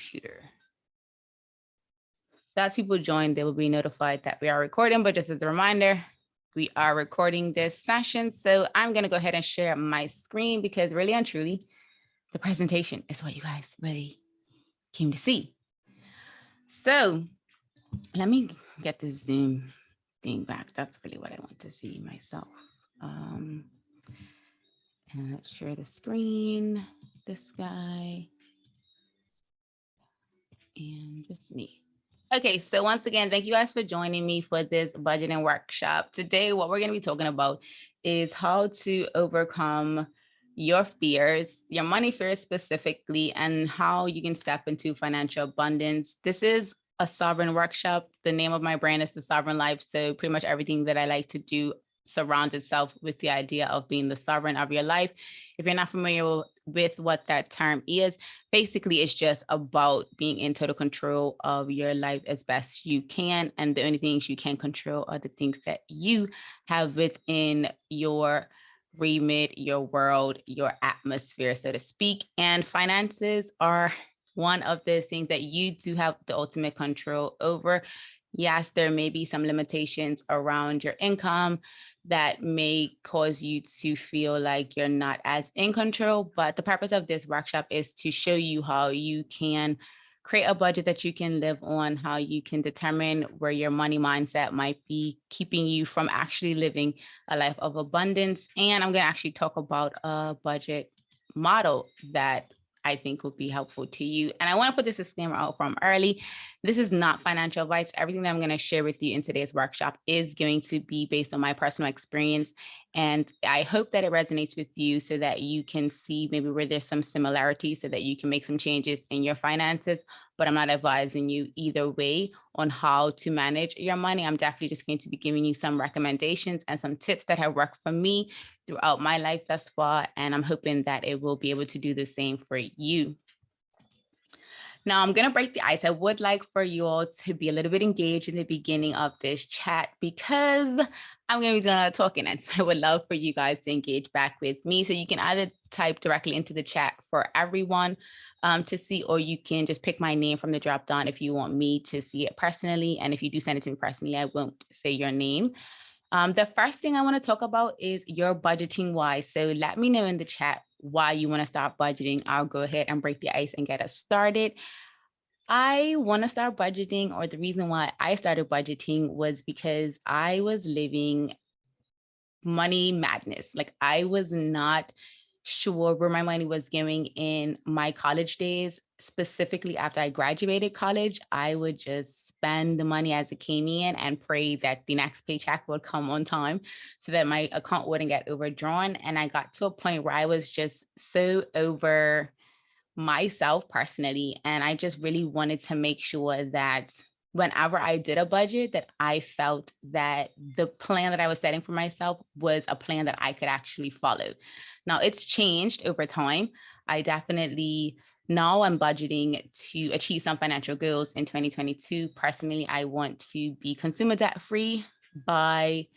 computer. So as people join, they will be notified that we are recording, but just as a reminder, we are recording this session. So I'm going to go ahead and share my screen because really and truly, the presentation is what you guys really came to see. So let me get the Zoom thing back. That's really what I want to see myself. And let's share the screen, this guy, and just me. Okay, so once again, thank you guys for joining me for this budgeting workshop. Today, what we're going to be talking about is how to overcome your fears, your money fears specifically, and how you can step into financial abundance. This is a sovereign workshop. The name of my brand is The Sovereign Life. So pretty much everything that I like to do surrounds itself with the idea of being the sovereign of your life. If you're not familiar with what that term is, basically it's just about being in total control of your life as best you can. And the only things you can control are the things that you have within your remit, your world, your atmosphere, so to speak. And finances are one of those things that you do have the ultimate control over. Yes, there may be some limitations around your income that may cause you to feel like you're not as in control, but the purpose of this workshop is to show you how you can create a budget that you can live on, how you can determine where your money mindset might be keeping you from actually living a life of abundance. And I'm going to actually talk about a budget model that I think will be helpful to you. And I want to put this disclaimer out from early. This is not financial advice. Everything that I'm going to share with you in today's workshop is going to be based on my personal experience. And I hope that it resonates with you so that you can see maybe where there's some similarities so that you can make some changes in your finances. But I'm not advising you either way on how to manage your money. I'm definitely just going to be giving you some recommendations and some tips that have worked for me throughout my life thus far. And I'm hoping that it will be able to do the same for you. Now I'm going to break the ice. I would like for you all to be a little bit engaged in the beginning of this chat because I'm going to be talking. And so I would love for you guys to engage back with me. So you can either type directly into the chat for everyone to see, or you can just pick my name from the drop down if you want me to see it personally. And if you do send it to me personally, I won't say your name. The first thing I want to talk about is your budgeting why. So let me know in the chat why you want to start budgeting. I'll go ahead and break the ice and get us started. I want to start budgeting, or the reason why I started budgeting was because I was living money madness. Like I was not sure where my money was going in my college days. Specifically after I graduated college, I would just spend the money as it came in and pray that the next paycheck would come on time so that my account wouldn't get overdrawn. And I got to a point where I was just so over myself personally. And I just really wanted to make sure that whenever I did a budget, that I felt that the plan that I was setting for myself was a plan that I could actually follow. Now it's changed over time. I definitely now I'm budgeting to achieve some financial goals in 2022. Personally, I want to be consumer debt free by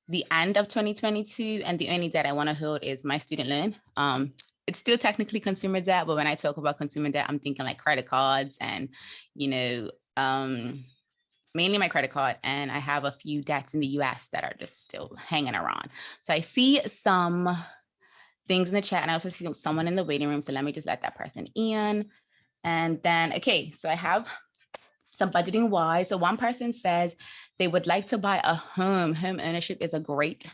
the end of 2022. And the only debt I want to hold is my student loan. It's still technically consumer debt, but when I talk about consumer debt, I'm thinking like credit cards and, mainly my credit card. And I have a few debts in the US that are just still hanging around. So I see some things in the chat and I also see someone in the waiting room. So let me just let that person in. And then, okay, so I have some budgeting why. So one person says they would like to buy a home. Home ownership is a great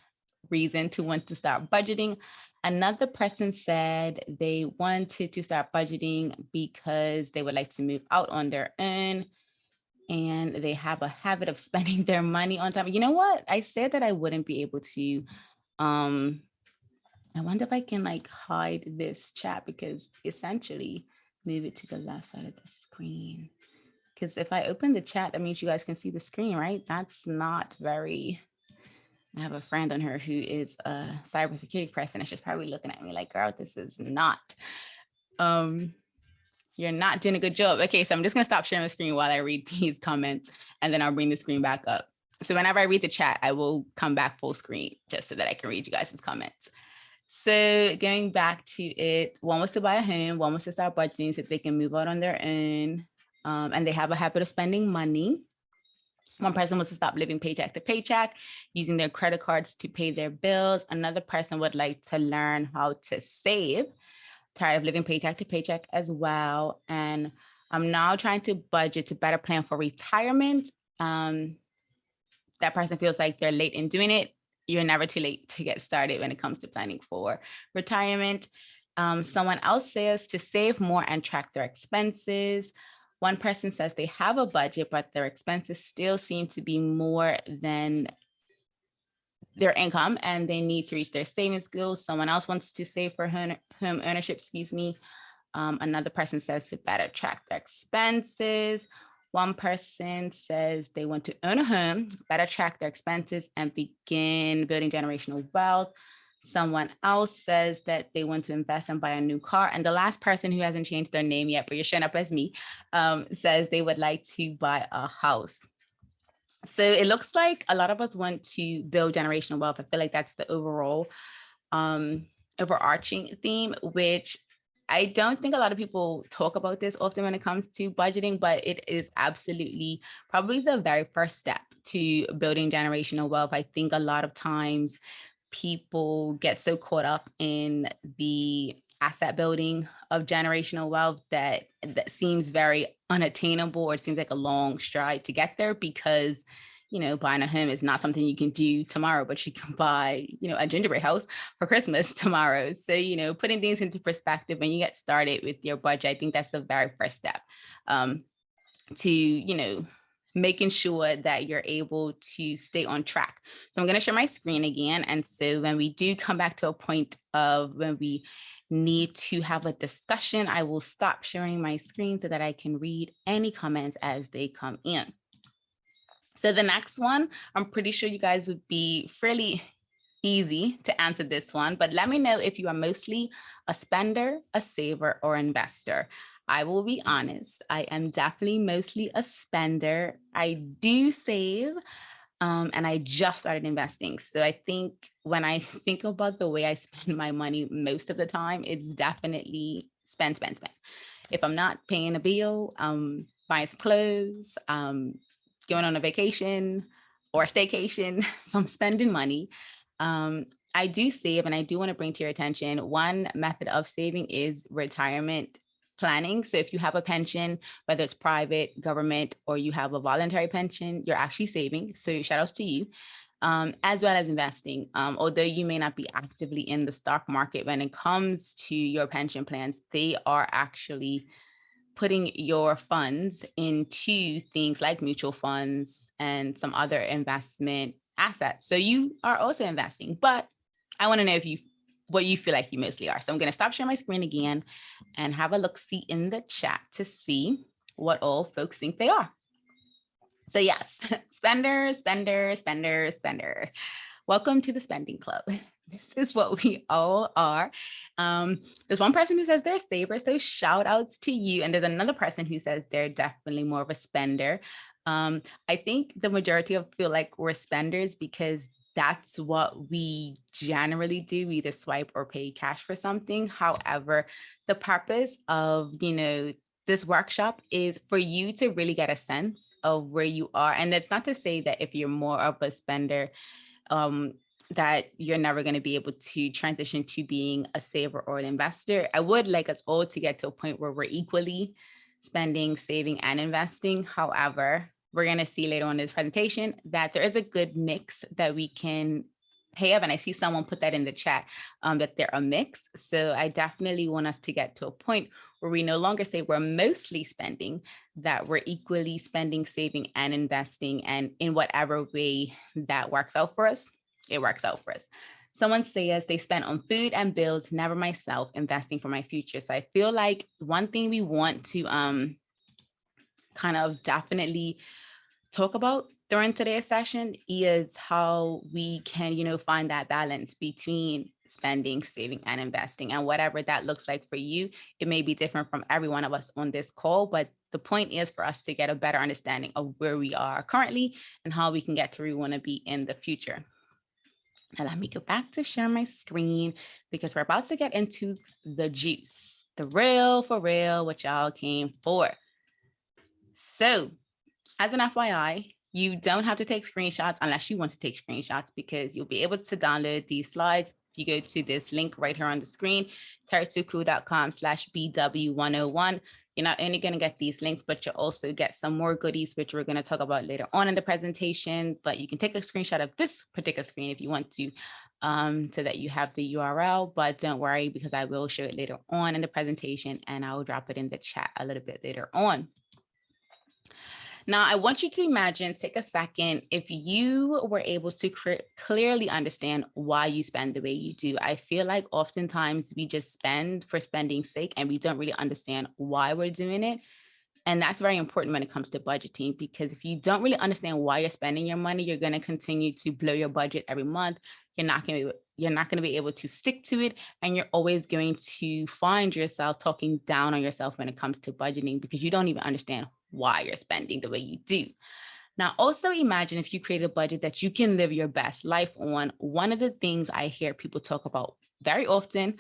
reason to want to start budgeting. Another person said they wanted to start budgeting because they would like to move out on their own and they have a habit of spending their money on time. You know what? I said that I wouldn't be able to. I wonder if I can like hide this chat because essentially move it to the left side of the screen. Because if I open the chat, that means you guys can see the screen, right? That's not very... I have a friend on her who is a cybersecurity person and she's probably looking at me like, girl, this is not, you're not doing a good job. Okay, so I'm just gonna stop sharing the screen while I read these comments and then I'll bring the screen back up. So whenever I read the chat, I will come back full screen just so that I can read you guys' comments. So going back to it, one was to buy a home, one was to start budgeting so they can move out on their own. And they have a habit of spending money. One person was to stop living paycheck to paycheck, using their credit cards to pay their bills. Another person would like to learn how to save, tired of living paycheck to paycheck as well. And I'm now trying to budget to better plan for retirement. That person feels like they're late in doing it. You're never too late to get started when it comes to planning for retirement. Someone else says to save more and track their expenses. One person says they have a budget, but their expenses still seem to be more than their income and they need to reach their savings goals. Someone else wants to save for home ownership, another person says to better track their expenses. One person says they want to own a home, better track their expenses, and begin building generational wealth. Someone else says that they want to invest and buy a new car. And the last person, who hasn't changed their name yet, but you're showing up as me, says they would like to buy a house. So it looks like a lot of us want to build generational wealth. I feel like that's the overall overarching theme, which I don't think a lot of people talk about this often when it comes to budgeting, but it is absolutely probably the very first step to building generational wealth. I think a lot of times people get so caught up in the asset building of generational wealth that seems very unattainable, or it seems like a long stride to get there, because buying a home is not something you can do tomorrow, but you can buy, a gingerbread house for Christmas tomorrow. So, putting things into perspective when you get started with your budget, I think that's the very first step to, making sure that you're able to stay on track. So I'm going to share my screen again. And so when we do come back to a point of when we need to have a discussion, I will stop sharing my screen so that I can read any comments as they come in. So the next one, I'm pretty sure you guys would be fairly easy to answer this one, but let me know if you are mostly a spender, a saver, or investor. I will be honest, I am definitely mostly a spender. I do save, and I just started investing. So I think when I think about the way I spend my money most of the time, it's definitely spend. If I'm not paying a bill, buying some clothes, going on a vacation or a staycation, so I'm spending money. I do save, and I do want to bring to your attention, one method of saving is retirement planning. So if you have a pension, whether it's private, government, or you have a voluntary pension, you're actually saving. So shout outs to you. As well as investing. Although you may not be actively in the stock market, when it comes to your pension plans, they are actually putting your funds into things like mutual funds and some other investment assets. So you are also investing, but I want to know what you feel like you mostly are. So I'm going to stop sharing my screen again and have a look-see in the chat to see what all folks think they are. So yes, spender. Welcome to the spending club. This is what we all are. There's one person who says they're a saver, so shout outs to you. And there's another person who says they're definitely more of a spender. I think the majority of feel like we're spenders because that's what we generally do. We either swipe or pay cash for something. However, the purpose of, this workshop is for you to really get a sense of where you are. And that's not to say that if you're more of a spender, that you're never going to be able to transition to being a saver or an investor. I would like us all to get to a point where we're equally spending, saving, and investing. However, we're going to see later on in this presentation that there is a good mix that we can have. And I see someone put that in the chat, that they're a mix. So I definitely want us to get to a point where we no longer say we're mostly spending, that we're equally spending, saving, and investing. And in whatever way that works out for us, it works out for us. Someone says they spend on food and bills, never myself, investing for my future. So I feel like one thing we want to kind of definitely talk about during today's session is how we can, find that balance between spending, saving, and investing. And whatever that looks like for you, it may be different from every one of us on this call, but the point is for us to get a better understanding of where we are currently and how we can get to where we want to be in the future. And let me go back to share my screen because we're about to get into the juice, the real for real, what y'all came for. So as an FYI, you don't have to take screenshots unless you want to take screenshots because you'll be able to download these slides. If you go to this link right here on the screen, territocool.com/BW101, you're not only going to get these links, but you'll also get some more goodies, which we're going to talk about later on in the presentation. But you can take a screenshot of this particular screen if you want to, so that you have the URL. But don't worry, because I will show it later on in the presentation, and I will drop it in the chat a little bit later on. Now, I want you to imagine, take a second, if you were able to clearly understand why you spend the way you do. I feel like oftentimes we just spend for spending's sake and we don't really understand why we're doing it. And that's very important when it comes to budgeting, because if you don't really understand why you're spending your money, you're going to continue to blow your budget every month. You're not going to be able to stick to it. And you're always going to find yourself talking down on yourself when it comes to budgeting because you don't even understand why you're spending the way you do. Now, also imagine if you create a budget that you can live your best life on. One of the things I hear people talk about very often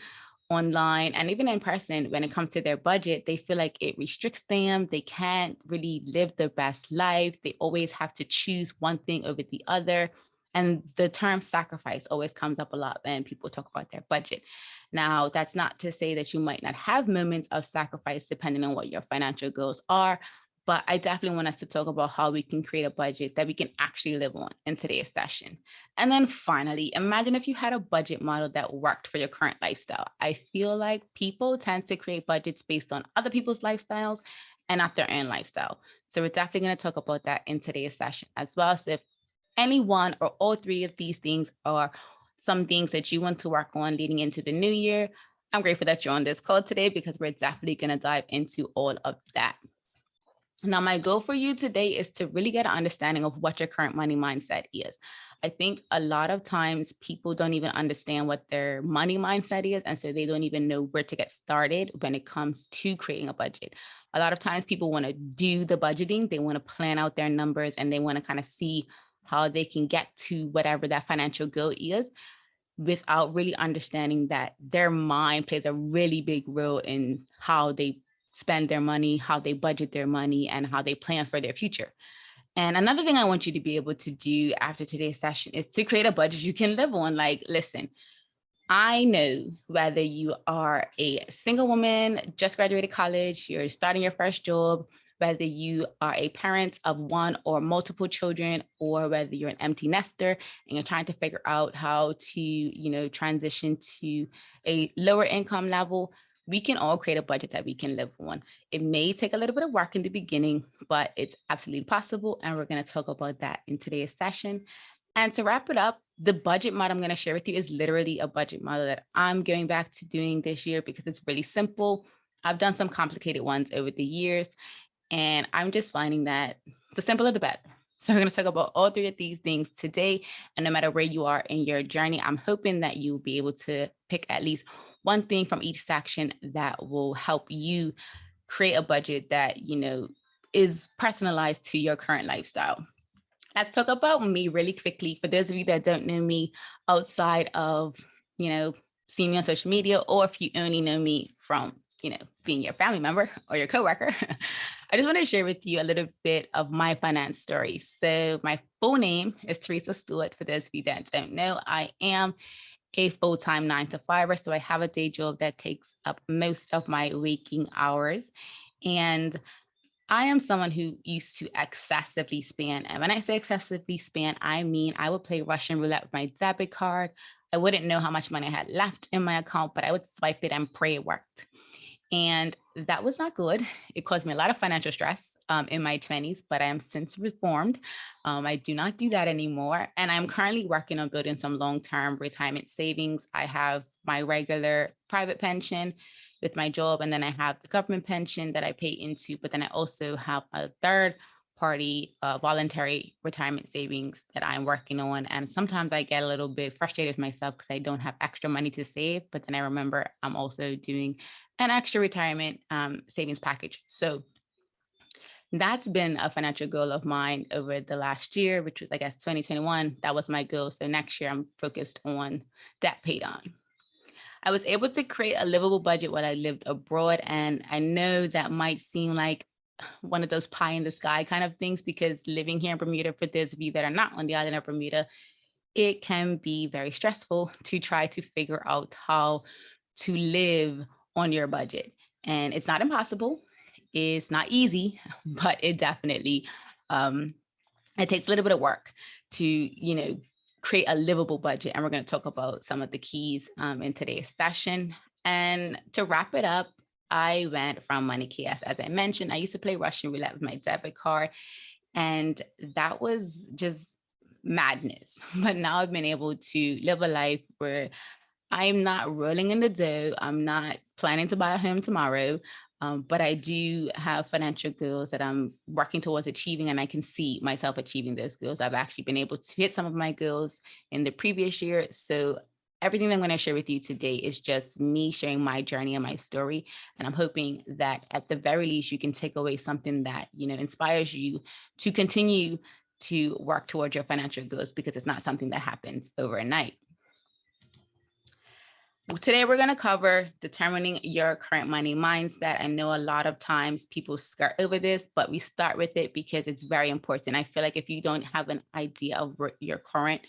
online and even in person when it comes to their budget, they feel like it restricts them. They can't really live their best life. They always have to choose one thing over the other. And the term sacrifice always comes up a lot when people talk about their budget. Now, that's not to say that you might not have moments of sacrifice depending on what your financial goals are. But I definitely want us to talk about how we can create a budget that we can actually live on in today's session. And then finally, imagine if you had a budget model that worked for your current lifestyle. I feel like people tend to create budgets based on other people's lifestyles and not their own lifestyle. So we're definitely going to talk about that in today's session as well. So if any one or all three of these things are some things that you want to work on leading into the new year, I'm grateful that you're on this call today because we're definitely going to dive into all of that. Now, my goal for you today is to really get an understanding of what your current money mindset is. I think a lot of times people don't even understand what their money mindset is. And so they don't even know where to get started when it comes to creating a budget. A lot of times people want to do the budgeting, they want to plan out their numbers, and they want to kind of see how they can get to whatever that financial goal is without really understanding that their mind plays a really big role in how they spend their money, how they budget their money, and how they plan for their future. And another thing I want you to be able to do after today's session is to create a budget you can live on. Like, listen, I know whether you are a single woman, just graduated college, you're starting your first job, whether you are a parent of one or multiple children, or whether you're an empty nester and you're trying to figure out how to, transition to a lower income level, we can all create a budget that we can live on. It may take a little bit of work in the beginning, but it's absolutely possible. And we're going to talk about that in today's session. And to wrap it up, the budget model I'm going to share with you is literally a budget model that I'm going back to doing this year because it's really simple. I've done some complicated ones over the years, and I'm just finding that the simpler the better. So we're going to talk about all three of these things today. And no matter where you are in your journey, I'm hoping that you'll be able to pick at least one thing from each section that will help you create a budget that, is personalized to your current lifestyle. Let's talk about me really quickly. For those of you that don't know me outside of, seeing me on social media, or if you only know me from, being your family member or your coworker, I just want to share with you a little bit of my finance story. So my full name is Teresa Stewart. For those of you that don't know, I am a full-time 9-to-5er. So I have a day job that takes up most of my waking hours. And I am someone who used to excessively spend. And when I say excessively spend, I mean I would play Russian roulette with my debit card. I wouldn't know how much money I had left in my account, but I would swipe it and pray it worked. And that was not good. It caused me a lot of financial stress in my 20s, but I am since reformed. I do not do that anymore. And I'm currently working on building some long-term retirement savings. I have my regular private pension with my job, and then I have the government pension that I pay into, but then I also have a third party voluntary retirement savings that I'm working on. And sometimes I get a little bit frustrated with myself because I don't have extra money to save, but then I remember I'm also doing an extra retirement savings package. So That's been a financial goal of mine over the last year, which was, I guess, 2021. That was my goal. So next year, I'm focused on debt paid on. I was able to create a livable budget while I lived abroad. And I know that might seem like one of those pie in the sky kind of things, because living here in Bermuda, for those of you that are not on the island of Bermuda, it can be very stressful to try to figure out how to live on your budget. And it's not impossible. It's not easy, but it definitely, it takes a little bit of work to, create a livable budget. And we're going to talk about some of the keys in today's session. And to wrap it up, I went from money chaos. As I mentioned, I used to play Russian roulette with my debit card, and that was just madness. But now I've been able to live a life where I'm not rolling in the dough. I'm not planning to buy a home tomorrow, but I do have financial goals that I'm working towards achieving, and I can see myself achieving those goals. I've actually been able to hit some of my goals in the previous year. So everything that I'm going to share with you today is just me sharing my journey and my story. And I'm hoping that at the very least, you can take away something that, inspires you to continue to work towards your financial goals, because it's not something that happens overnight. Today, we're going to cover determining your current money mindset. I know a lot of times people skirt over this, but we start with it because it's very important. I feel like if you don't have an idea of what your current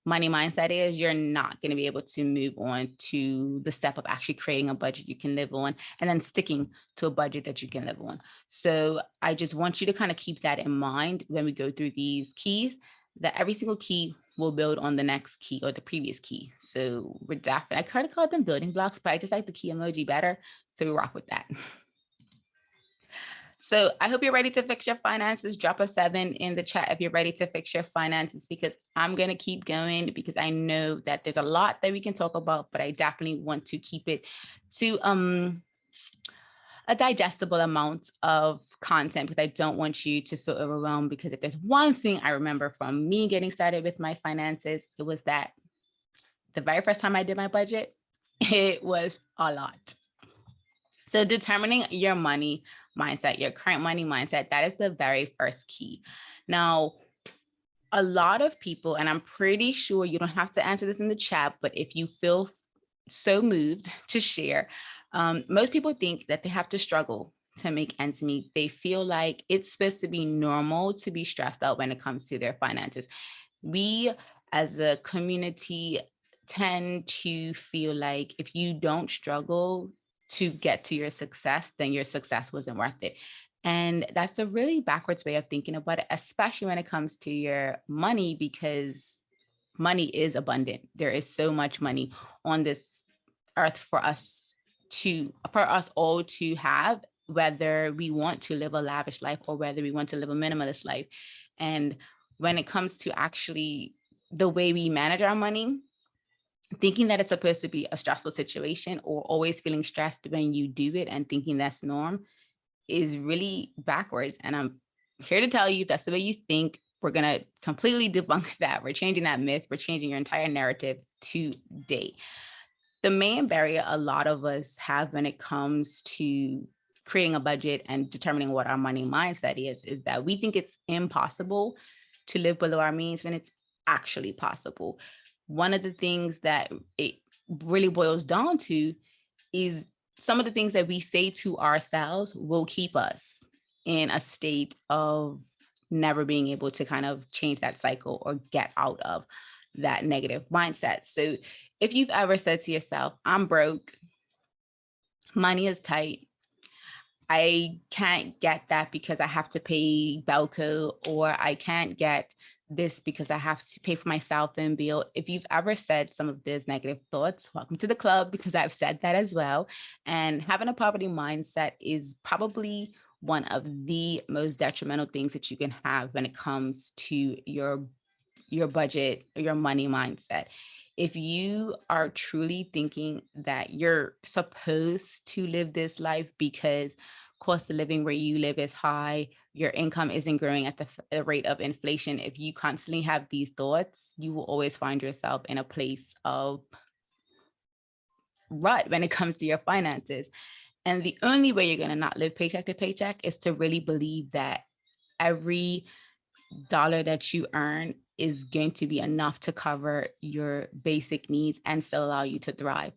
money mindset is, you're not going to be able to move on to the step of actually creating a budget you can live on and then sticking to a budget that you can live on. So I just want you to kind of keep that in mind when we go through these keys, that every single key will build on the next key or the previous key. So we're definitely, I kind of call them building blocks, but I just like the key emoji better. So we rock with that. So I hope you're ready to fix your finances. Drop a 7 in the chat if you're ready to fix your finances, because I'm going to keep going, because I know that there's a lot that we can talk about, but I definitely want to keep it to a digestible amount of content, because I don't want you to feel overwhelmed. Because if there's one thing I remember from me getting started with my finances, it was that the very first time I did my budget, it was a lot. So determining your money mindset, your current money mindset, that is the very first key. Now, a lot of people, and I'm pretty sure you don't have to answer this in the chat, but if you feel so moved to share, most people think that they have to struggle to make ends meet. They feel like it's supposed to be normal to be stressed out when it comes to their finances. We as a community tend to feel like if you don't struggle to get to your success, then your success wasn't worth it. And that's a really backwards way of thinking about it, especially when it comes to your money, because money is abundant. There is so much money on this earth for us all to have, whether we want to live a lavish life or whether we want to live a minimalist life. And when it comes to actually the way we manage our money, thinking that it's supposed to be a stressful situation or always feeling stressed when you do it and thinking that's norm is really backwards. And I'm here to tell you, if that's the way you think, we're going to completely debunk that. We're changing that myth. We're changing your entire narrative today. The main barrier a lot of us have when it comes to creating a budget and determining what our money mindset is that we think it's impossible to live below our means when it's actually possible. One of the things that it really boils down to is some of the things that we say to ourselves will keep us in a state of never being able to kind of change that cycle or get out of that negative mindset. So if you've ever said to yourself, I'm broke, money is tight, I can't get that because I have to pay Belco, or I can't get this because I have to pay for my cell phone bill. If you've ever said some of those negative thoughts, welcome to the club, because I've said that as well. And having a poverty mindset is probably one of the most detrimental things that you can have when it comes to your budget, your money mindset. If you are truly thinking that you're supposed to live this life because cost of living where you live is high, your income isn't growing at the rate of inflation, if you constantly have these thoughts, you will always find yourself in a place of rut when it comes to your finances. And the only way you're going to not live paycheck to paycheck is to really believe that every dollar that you earn is going to be enough to cover your basic needs and still allow you to thrive.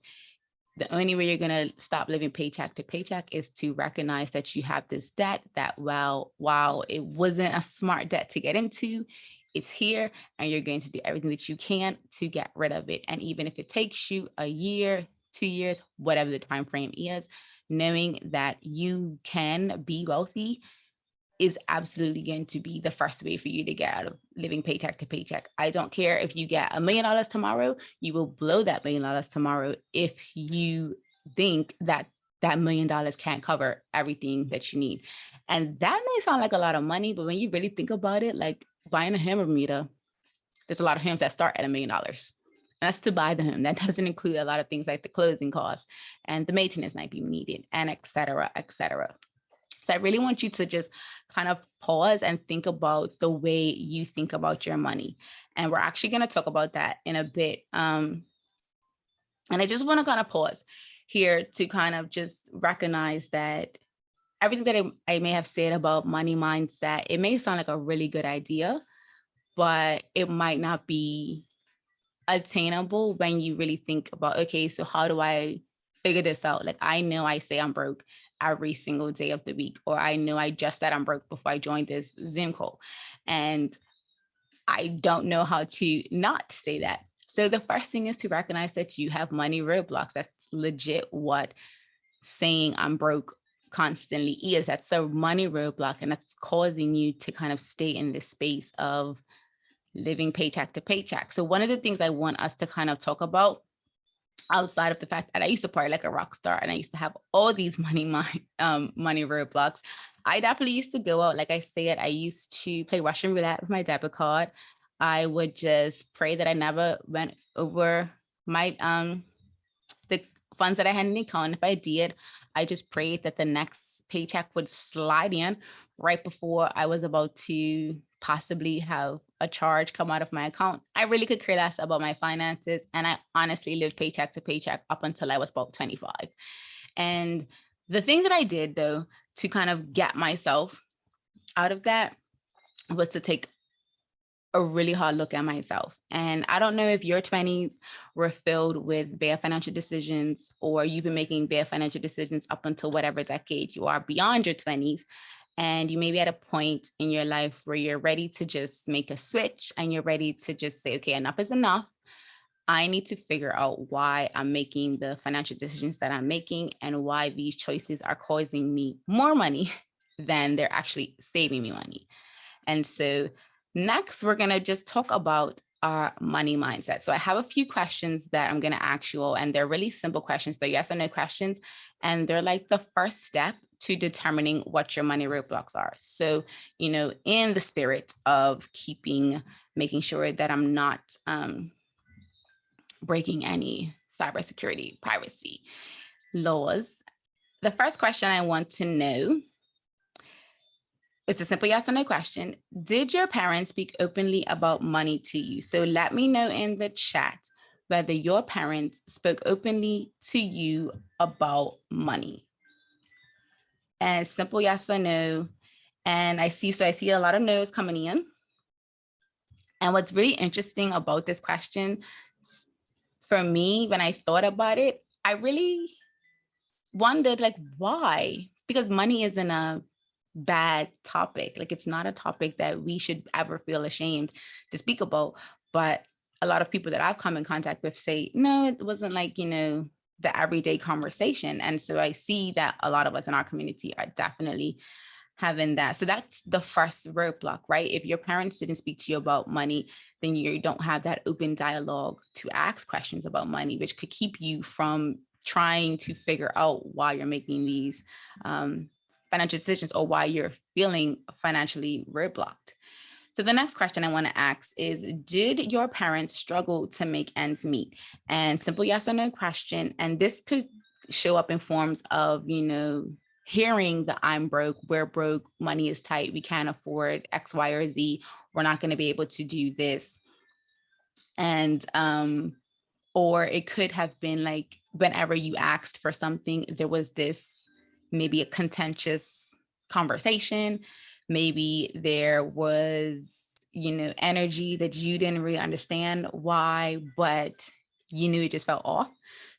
The only way you're going to stop living paycheck to paycheck is to recognize that you have this debt that, while it wasn't a smart debt to get into, it's here, and you're going to do everything that you can to get rid of it. And even if it takes you a year, 2 years, whatever the time frame is, knowing that you can be wealthy is absolutely going to be the first way for you to get out of living paycheck to paycheck. I don't care if you get $1 million tomorrow, you will blow that $1 million tomorrow if you think that that $1 million can't cover everything that you need. And that may sound like a lot of money, but when you really think about it, like buying a hammer meter, there's a lot of hymns that start at $1 million. That's to buy the hymn. That doesn't include a lot of things like the closing costs and the maintenance might be needed, and et cetera, et cetera. So I really want you to just kind of pause and think about the way you think about your money. And we're actually going to talk about that in a bit. And I just want to kind of pause here to kind of just recognize that everything that I may have said about money mindset, it may sound like a really good idea, but it might not be attainable when you really think about, okay, so how do I figure this out? Like, I know I say I'm broke every single day of the week, or I know I just said I'm broke before I joined this Zoom call, and I don't know how to not say that. So the first thing is to recognize that you have money roadblocks. That's legit what saying I'm broke constantly is. That's a money roadblock, and that's causing you to kind of stay in this space of living paycheck to paycheck. So one of the things I want us to kind of talk about, outside of the fact that I used to party like a rock star and I used to have all these money roadblocks, I definitely used to go out. Like I said, I used to play Russian roulette with my debit card. I would just pray that I never went over my the funds that I had in the account. If I did, I just prayed that the next paycheck would slide in right before I was about to possibly have a charge come out of my account. I really could care less about my finances. And I honestly lived paycheck to paycheck up until I was about 25. And the thing that I did, though, to kind of get myself out of that was to take a really hard look at myself. And I don't know if your 20s were filled with bad financial decisions, or you've been making bad financial decisions up until whatever decade you are beyond your 20s. And you may be at a point in your life where you're ready to just make a switch and you're ready to just say, okay, enough is enough. I need to figure out why I'm making the financial decisions that I'm making and why these choices are causing me more money than they're actually saving me money. And so next, we're going to just talk about our money mindset. So I have a few questions that I'm going to ask you all, and they're really simple questions. They're yes or no questions. And they're like the first step to determining what your money roadblocks are. So, in the spirit of making sure that I'm not breaking any cybersecurity privacy laws, the first question I want to know, it's a simple yes or no question. Did your parents speak openly about money to you? So let me know in the chat whether your parents spoke openly to you about money. And simple yes or no. And I see a lot of no's coming in. And what's really interesting about this question, for me, when I thought about it, I really wondered, like, why? Because money isn't a bad topic. Like, it's not a topic that we should ever feel ashamed to speak about. But a lot of people that I've come in contact with say, no, it wasn't like, the everyday conversation. And so I see that a lot of us in our community are definitely having that. So that's the first roadblock, right? If your parents didn't speak to you about money, then you don't have that open dialogue to ask questions about money, which could keep you from trying to figure out why you're making these financial decisions or why you're feeling financially roadblocked. So the next question I want to ask is, did your parents struggle to make ends meet? And simple yes or no question. And this could show up in forms of, hearing that I'm broke, we're broke, money is tight, we can't afford X, Y, or Z, we're not going to be able to do this. And, or it could have been like, whenever you asked for something, there was this maybe a contentious conversation. Maybe there was, energy that you didn't really understand why, but you knew it just felt off.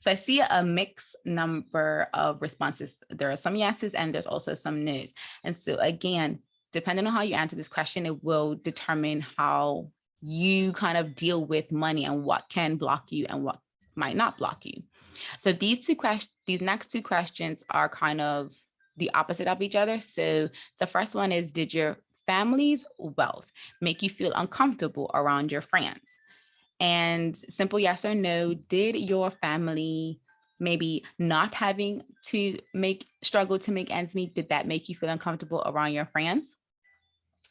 So I see a mixed number of responses. There are some yeses and there's also some no's. And so again, depending on how you answer this question, it will determine how you kind of deal with money and what can block you and what might not block you. So these next two questions are kind of the opposite of each other. So the first one is, did your family's wealth make you feel uncomfortable around your friends? And simple yes or no, did your family maybe not having to struggle to make ends meet, did that make you feel uncomfortable around your friends?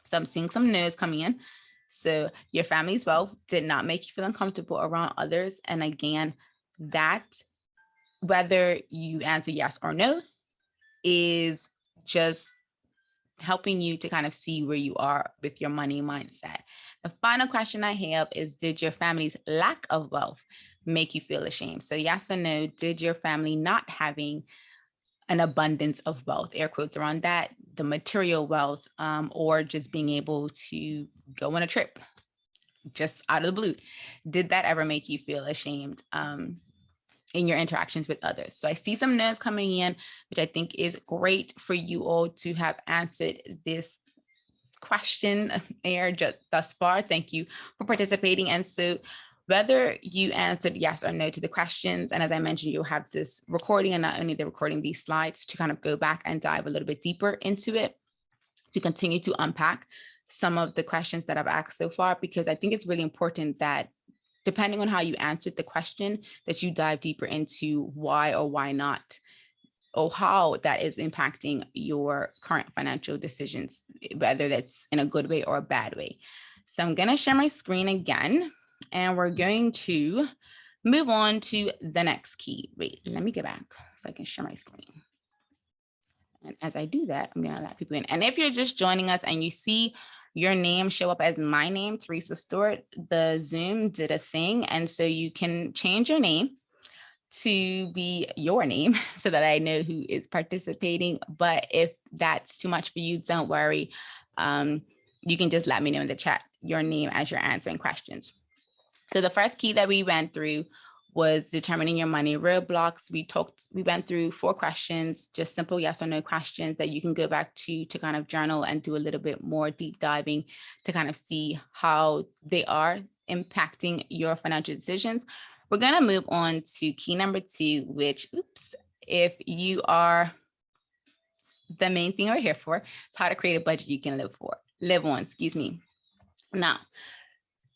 So I'm seeing some no's coming in. So your family's wealth did not make you feel uncomfortable around others. And again, that, whether you answer yes or no, is just helping you to kind of see where you are with your money mindset. The final question I have is, did your family's lack of wealth make you feel ashamed? So yes or no, did your family not having an abundance of wealth, air quotes around that, the material wealth, or just being able to go on a trip just out of the blue, did that ever make you feel ashamed in your interactions with others? So I see some no's coming in, which I think is great for you all to have answered this question thus far. Thank you for participating. And so whether you answered yes or no to the questions, and as I mentioned, you'll have this recording, and not only the recording, these slides to kind of go back and dive a little bit deeper into it, to continue to unpack some of the questions that I've asked so far, because I think it's really important that depending on how you answered the question, that you dive deeper into why or why not, or how that is impacting your current financial decisions, whether that's in a good way or a bad way. So I'm going to share my screen again, and we're going to move on to the next key. Wait, let me get back so I can share my screen. And as I do that, I'm going to let people in. And if you're just joining us and you see your name show up as my name, Teresa Stewart, the Zoom did a thing. And so you can change your name to be your name so that I know who is participating. But if that's too much for you, don't worry. You can just let me know in the chat your name as you're answering questions. So the first key that we went through was determining your money roadblocks. We went through 4 questions, just simple yes or no questions that you can go back to kind of journal and do a little bit more deep diving to kind of see how they are impacting your financial decisions. We're going to move on to key number 2, which, if you are the main thing we're here for, it's how to create a budget you can live on, excuse me. Now,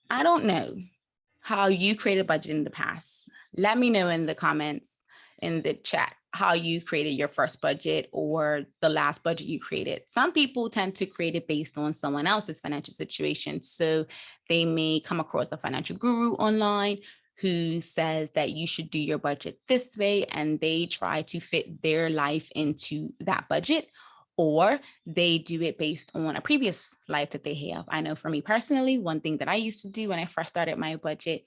I don't know how you created a budget in the past. Let me know in the comments, in the chat, how you created your first budget or the last budget you created. Some people tend to create it based on someone else's financial situation. So they may come across a financial guru online who says that you should do your budget this way, and they try to fit their life into that budget, or they do it based on a previous life that they have. I know for me personally, one thing that I used to do when I first started my budget,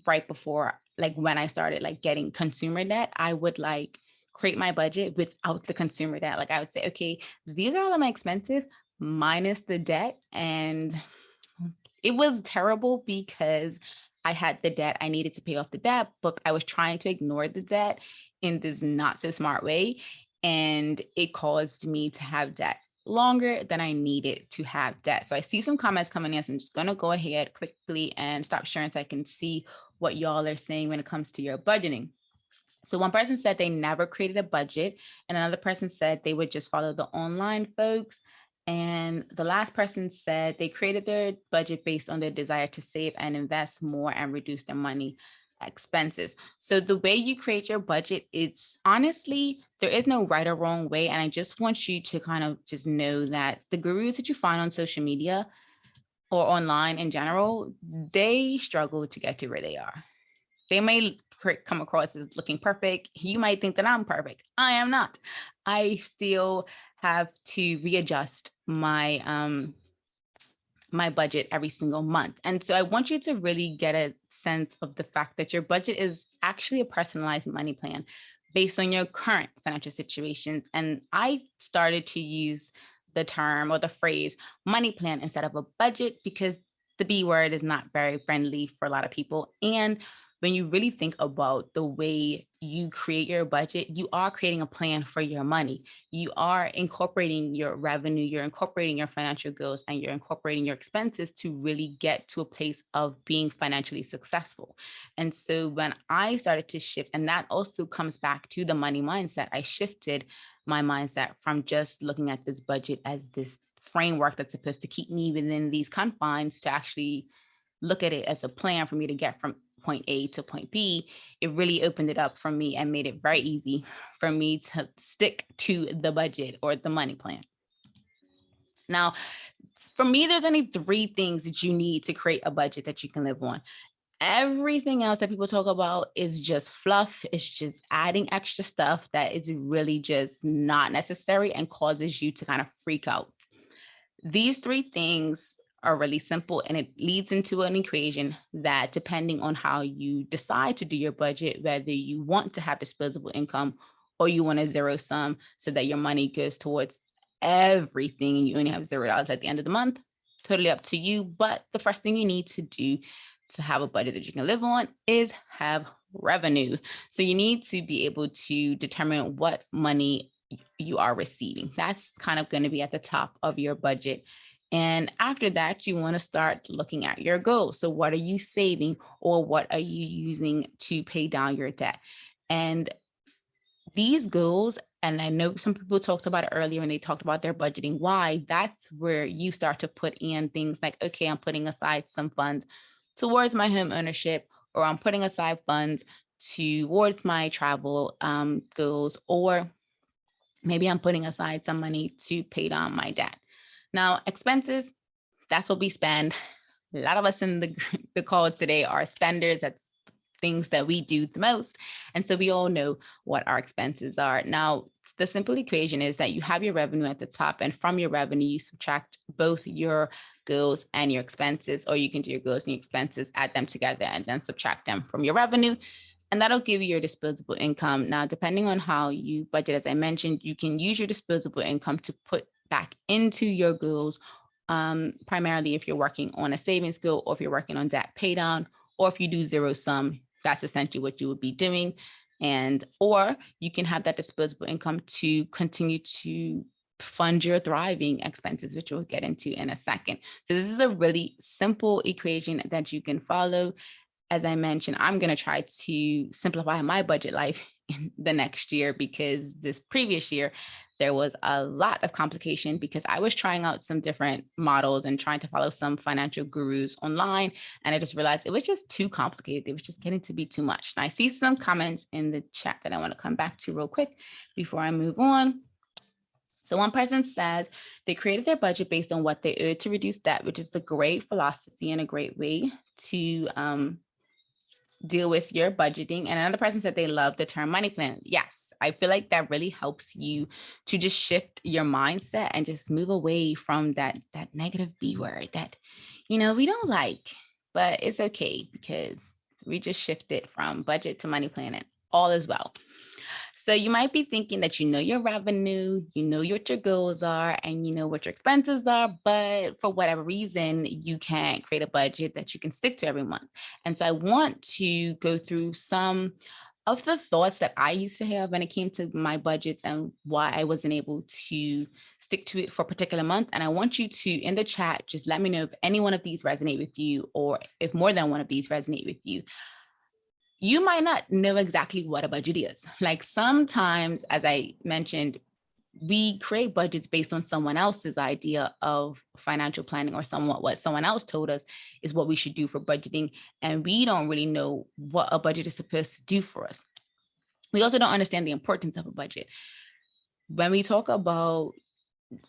right before, like when I started like getting consumer debt, I would like create my budget without the consumer debt. Like I would say, okay, these are all of my expenses minus the debt. And it was terrible because I had the debt, I needed to pay off the debt, but I was trying to ignore the debt in this not so smart way. And it caused me to have debt longer than I needed to have debt. So I see some comments coming in. So I'm just going to go ahead quickly and stop sharing so I can see what y'all are saying when it comes to your budgeting. So one person said they never created a budget, and another person said they would just follow the online folks. And the last person said they created their budget based on their desire to save and invest more and reduce their money expenses. So the way you create your budget, it's honestly, there is no right or wrong way. And I just want you to kind of just know that the gurus that you find on social media or online in general, they struggle to get to where they are. They may come across as looking perfect. You might think that I'm perfect. I am not. I still have to readjust my my budget every single month. And so I want you to really get a sense of the fact that your budget is actually a personalized money plan based on your current financial situation. And I started to use the term or the phrase money plan instead of a budget because the B word is not very friendly for a lot of people. And when you really think about the way you create your budget, you are creating a plan for your money. You are incorporating your revenue, you're incorporating your financial goals, and you're incorporating your expenses to really get to a place of being financially successful. And so when I started to shift, and that also comes back to the money mindset, I shifted my mindset from just looking at this budget as this framework that's supposed to keep me within these confines to actually look at it as a plan for me to get from point A to point B. It really opened it up for me and made it very easy for me to stick to the budget or the money plan. Now, for me, there's only three things that you need to create a budget that you can live on. Everything else that people talk about is just fluff. It's just adding extra stuff that is really just not necessary and causes you to kind of freak out. These three things are really simple, and it leads into an equation that, depending on how you decide to do your budget, whether you want to have disposable income or you want a zero sum so that your money goes towards everything and you only have $0 at the end of the month, totally up to you. But the first thing you need to do to have a budget that you can live on is have revenue. So you need to be able to determine what money you are receiving. That's kind of going to be at the top of your budget. And after that, you want to start looking at your goals. So what are you saving, or what are you using to pay down your debt? And these goals, and I know some people talked about it earlier when they talked about their budgeting. Why? That's where you start to put in things like, okay, I'm putting aside some funds towards my home ownership, or I'm putting aside funds towards my travel goals, or maybe I'm putting aside some money to pay down my debt. Now, expenses, that's what we spend. A lot of us in the call today are spenders. That's things that we do the most. And so we all know what our expenses are. Now, the simple equation is that you have your revenue at the top, and from your revenue, you subtract both your goals and your expenses, or you can do your goals and your expenses, add them together, and then subtract them from your revenue. And that'll give you your disposable income. Now, depending on how you budget, as I mentioned, you can use your disposable income to put back into your goals, primarily if you're working on a savings goal, or if you're working on debt pay down, or if you do zero sum, that's essentially what you would be doing. And or you can have that disposable income to continue to fund your thriving expenses, which we'll get into in a second. So this is a really simple equation that you can follow. As I mentioned, I'm going to try to simplify my budget life in the next year, because this previous year, there was a lot of complication because I was trying out some different models and trying to follow some financial gurus online. And I just realized it was just too complicated. It was just getting to be too much. And I see some comments in the chat that I want to come back to real quick before I move on. So one person says they created their budget based on what they owed to reduce debt, which is a great philosophy and a great way to deal with your budgeting. And another person said they love the term money plan. Yes, I feel like that really helps you to just shift your mindset and just move away from that negative B word that, we don't like, but it's okay because we just shifted from budget to money plan, and all is well. So you might be thinking that you know your revenue, you know what your goals are, and you know what your expenses are, but for whatever reason, you can't create a budget that you can stick to every month. And so I want to go through some of the thoughts that I used to have when it came to my budgets and why I wasn't able to stick to it for a particular month. And I want you to, in the chat, just let me know if any one of these resonate with you, or if more than one of these resonate with you. You might not know exactly what a budget is. Like sometimes, as I mentioned, we create budgets based on someone else's idea of financial planning, or somewhat what someone else told us is what we should do for budgeting. And we don't really know what a budget is supposed to do for us. We also don't understand the importance of a budget. When we talk about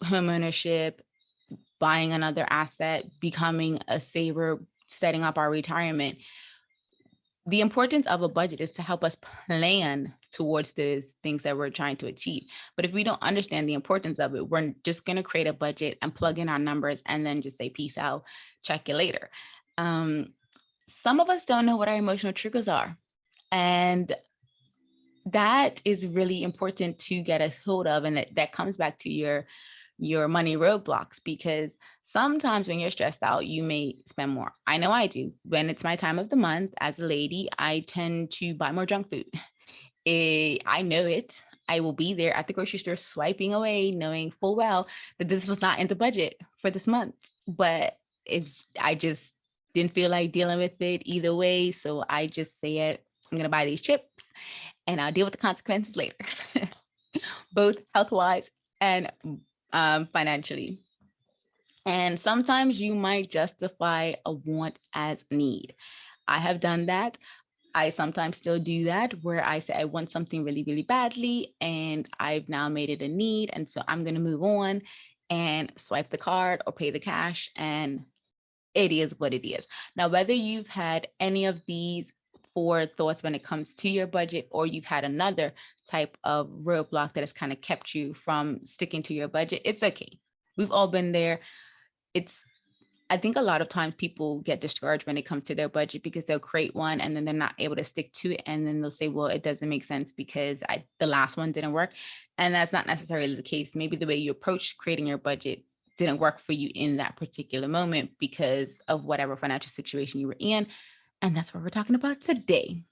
homeownership, buying another asset, becoming a saver, setting up our retirement, the importance of a budget is to help us plan towards those things that we're trying to achieve. But if we don't understand the importance of it, we're just going to create a budget and plug in our numbers and then just say, peace out, check you later. Some of us don't know what our emotional triggers are. And that is really important to get a hold of. And that comes back to your money roadblocks, because sometimes when you're stressed out, you may spend more. I know I do. When it's my time of the month as a lady, I tend to buy more junk food. I know it. I will be there at the grocery store swiping away, knowing full well that this was not in the budget for this month. But I just didn't feel like dealing with it either way. So I just said, I'm going to buy these chips and I'll deal with the consequences later, both health-wise and financially. And sometimes you might justify a want as need. I have done that. I sometimes still do that, where I say I want something really, really badly, and I've now made it a need. And so I'm going to move on and swipe the card or pay the cash, and it is what it is. Now, whether you've had any of these four thoughts when it comes to your budget, or you've had another type of roadblock that has kind of kept you from sticking to your budget, it's okay. We've all been there. I think a lot of times people get discouraged when it comes to their budget, because they'll create one and then they're not able to stick to it. And then they'll say, well, it doesn't make sense because the last one didn't work. And that's not necessarily the case. Maybe the way you approach creating your budget didn't work for you in that particular moment because of whatever financial situation you were in. And that's what we're talking about today.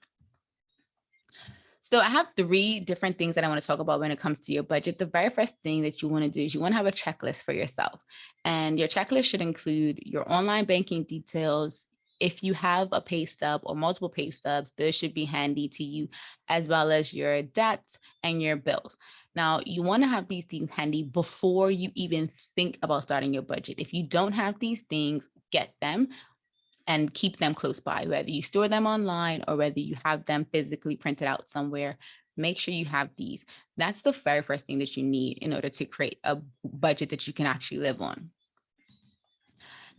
So I have 3 different things that I want to talk about when it comes to your budget. The very first thing that you want to do is you want to have a checklist for yourself. And your checklist should include your online banking details. If you have a pay stub or multiple pay stubs, those should be handy to you, as well as your debts and your bills. Now, you want to have these things handy before you even think about starting your budget. If you don't have these things, get them and keep them close by, whether you store them online or whether you have them physically printed out somewhere. Make sure you have these. That's the very first thing that you need in order to create a budget that you can actually live on.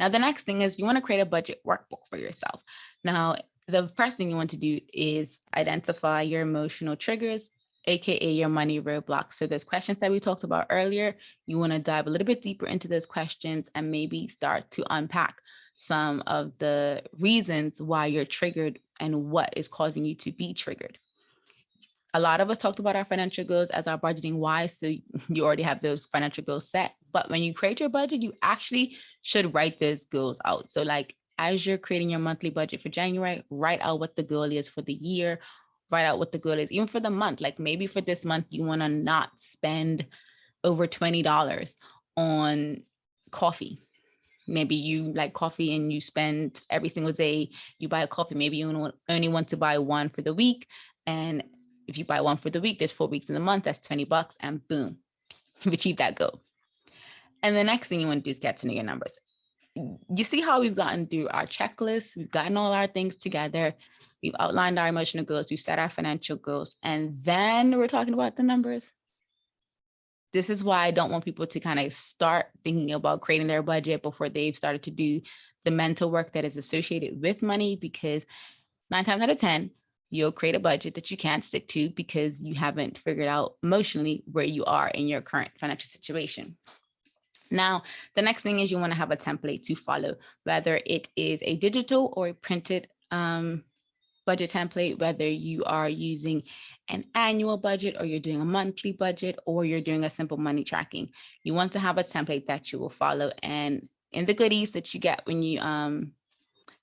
Now, the next thing is you want to create a budget workbook for yourself. Now, the first thing you want to do is identify your emotional triggers, AKA your money roadblocks. So those questions that we talked about earlier, you want to dive a little bit deeper into those questions and maybe start to unpack some of the reasons why you're triggered and what is causing you to be triggered. A lot of us talked about our financial goals as our budgeting why, so you already have those financial goals set. But when you create your budget, you actually should write those goals out. So like as you're creating your monthly budget for January, write out what the goal is for the year, write out what the goal is, even for the month. Like maybe for this month, you want to not spend over $20 on coffee. Maybe you like coffee and you spend every single day, you buy a coffee. Maybe you only want to buy one for the week. And if you buy one for the week, there's 4 weeks in the month, that's $20, and boom, you've achieved that goal. And the next thing you want to do is get to know your numbers. You see how we've gotten through our checklist, we've gotten all our things together, we've outlined our emotional goals, we've set our financial goals, and then we're talking about the numbers. This is why I don't want people to kind of start thinking about creating their budget before they've started to do the mental work that is associated with money, because 9 times out of 10, you'll create a budget that you can't stick to because you haven't figured out emotionally where you are in your current financial situation. Now, the next thing is you want to have a template to follow, whether it is a digital or a printed budget template, whether you are using an annual budget or you're doing a monthly budget or you're doing a simple money tracking. You want to have a template that you will follow. And in the goodies that you get when you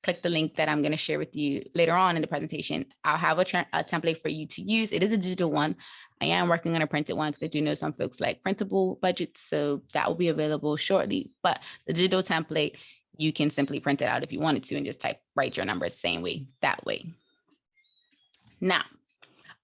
click the link that I'm going to share with you later on in the presentation, I'll have a template for you to use. It is a digital one. I am working on a printed one because I do know some folks like printable budgets, so that will be available shortly. But the digital template, you can simply print it out if you wanted to and just write your numbers same way, that way. Now,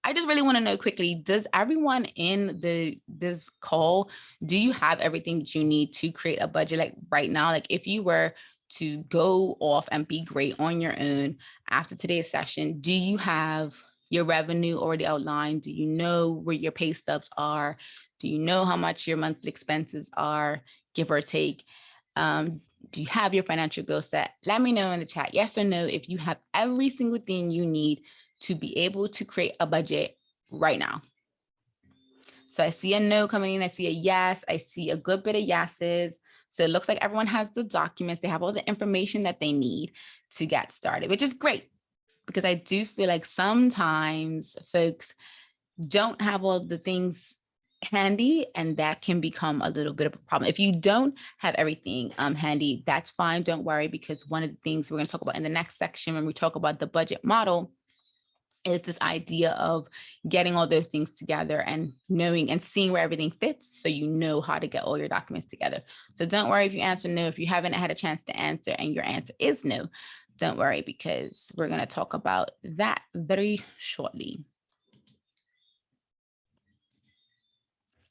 I just really want to know quickly, does everyone in this call, do you have everything that you need to create a budget like right now? Like if you were to go off and be great on your own after today's session, do you have your revenue already outlined? Do you know where your pay stubs are? Do you know how much your monthly expenses are, give or take? Do you have your financial goal set? Let me know in the chat, yes or no, if you have every single thing you need to be able to create a budget right now. So I see a no coming in, I see a yes, I see a good bit of yeses. So it looks like everyone has the documents, they have all the information that they need to get started, which is great, because I do feel like sometimes folks don't have all the things handy, and that can become a little bit of a problem. If you don't have everything handy, that's fine. Don't worry, because one of the things we're going to talk about in the next section when we talk about the budget model is this idea of getting all those things together and knowing and seeing where everything fits, so you know how to get all your documents together. So don't worry if you answer no. If you haven't had a chance to answer and your answer is no, don't worry, because we're going to talk about that very shortly.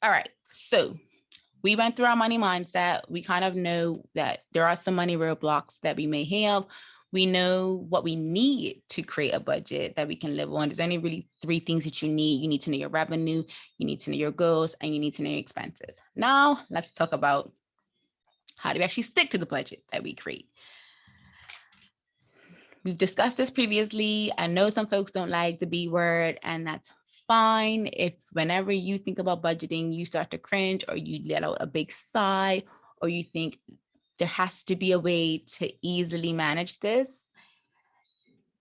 All right, so we went through our money mindset. We kind of know that there are some money roadblocks that we may have. We know what we need to create a budget that we can live on. There's only really three things that you need. You need to know your revenue, you need to know your goals, and you need to know your expenses. Now, let's talk about how do we actually stick to the budget that we create. We've discussed this previously. I know some folks don't like the B word, and that's fine. If whenever you think about budgeting, you start to cringe, or you let out a big sigh, or you think there has to be a way to easily manage this.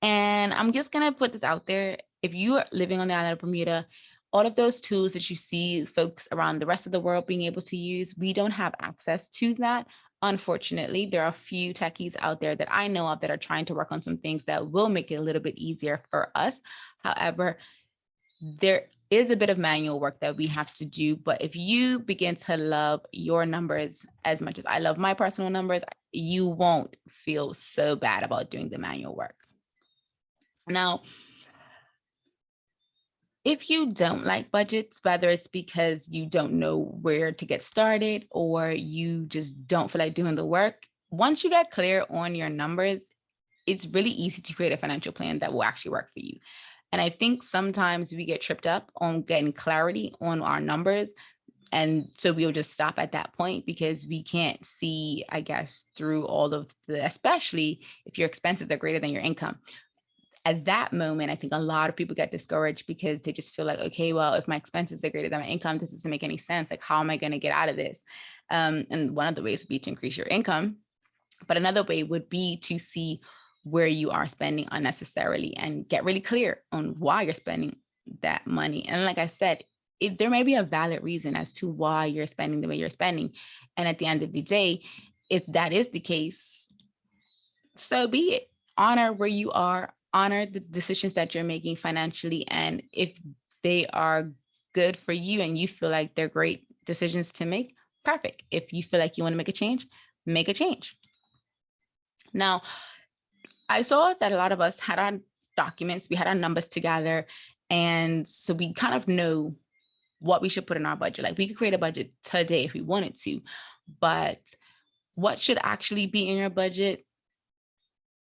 And I'm just going to put this out there. If you are living on the island of Bermuda, all of those tools that you see folks around the rest of the world being able to use, we don't have access to that. Unfortunately, there are a few techies out there that I know of that are trying to work on some things that will make it a little bit easier for us. However, there is a bit of manual work that we have to do. But if you begin to love your numbers as much as I love my personal numbers, you won't feel so bad about doing the manual work. Now, if you don't like budgets, whether it's because you don't know where to get started or you just don't feel like doing the work, once you get clear on your numbers, it's really easy to create a financial plan that will actually work for you. And I think sometimes we get tripped up on getting clarity on our numbers. And so we'll just stop at that point because we can't see, I guess, through all of the, especially if your expenses are greater than your income. At that moment, I think a lot of people get discouraged because they just feel like, okay, well, if my expenses are greater than my income, this doesn't make any sense. Like, how am I going to get out of this? And one of the ways would be to increase your income. But another way would be to see where you are spending unnecessarily and get really clear on why you're spending that money. And like I said, there may be a valid reason as to why you're spending the way you're spending. And at the end of the day, if that is the case, so be it. Honor where you are, honor the decisions that you're making financially. And if they are good for you and you feel like they're great decisions to make, perfect. If you feel like you want to make a change, make a change. Now, I saw that a lot of us had our documents, we had our numbers together. And so we kind of know what we should put in our budget. Like, we could create a budget today if we wanted to, but what should actually be in your budget?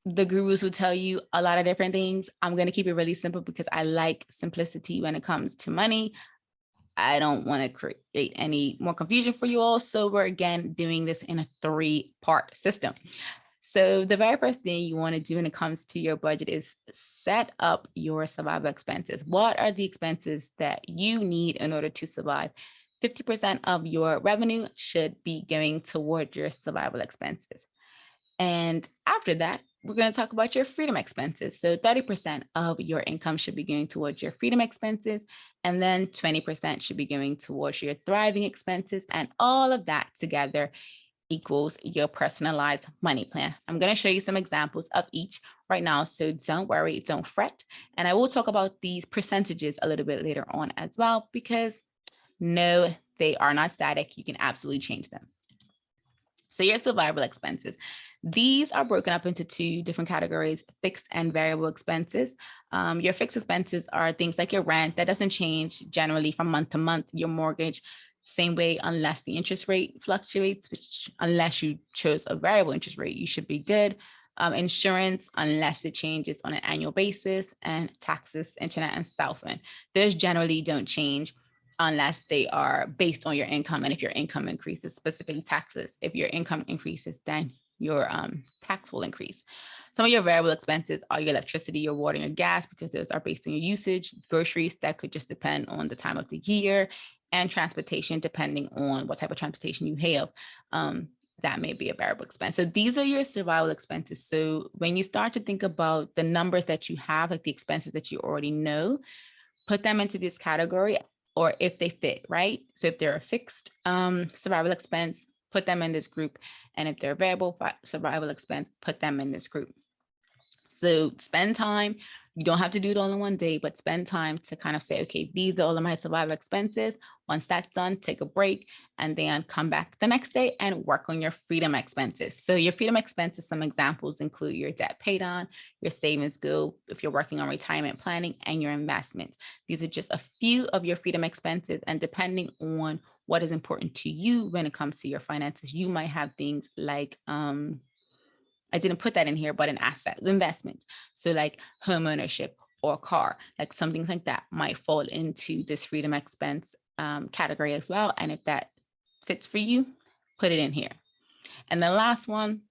The gurus will tell you a lot of different things. I'm going to keep it really simple because I like simplicity when it comes to money. I don't want to create any more confusion for you all. So we're again doing this in a 3-part system. So the very first thing you want to do when it comes to your budget is set up your survival expenses. What are the expenses that you need in order to survive? 50% of your revenue should be going toward your survival expenses. And after that, we're going to talk about your freedom expenses. So 30% of your income should be going towards your freedom expenses, and then 20% should be going towards your thriving expenses. And all of that together equals your personalized money plan. I'm going to show you some examples of each right now. So don't worry, don't fret. And I will talk about these percentages a little bit later on as well, because no, they are not static. You can absolutely change them. So your survival expenses, these are broken up into 2 different categories: fixed and variable expenses. Your fixed expenses are things like your rent that doesn't change generally from month to month, your mortgage, same way, unless the interest rate fluctuates, which unless you chose a variable interest rate, you should be good. Insurance, unless it changes on an annual basis, and taxes, internet, and cell phone. Those generally don't change unless they are based on your income. And if your income increases, specifically taxes. If your income increases, then your tax will increase. Some of your variable expenses are your electricity, your water, and your gas, because those are based on your usage. Groceries, that could just depend on the time of the year. And transportation, depending on what type of transportation you have. That may be a variable expense. So these are your survival expenses. So when you start to think about the numbers that you have, like the expenses that you already know, put them into this category, or if they fit, right? So if they're a fixed survival expense, put them in this group. And if they're a variable survival expense, put them in this group. So spend time. You don't have to do it all in one day, but spend time to kind of say, okay, these are all of my survival expenses. Once that's done, take a break and then come back the next day and work on your freedom expenses. So your freedom expenses, some examples include your debt paid on, your savings goal, if you're working on retirement planning, and your investments. These are just a few of your freedom expenses. And depending on what is important to you when it comes to your finances, you might have things like, I didn't put that in here, but an asset investment. So like home ownership or car, like some things like that might fall into this freedom expense category as well. And if that fits for you, put it in here. And the last one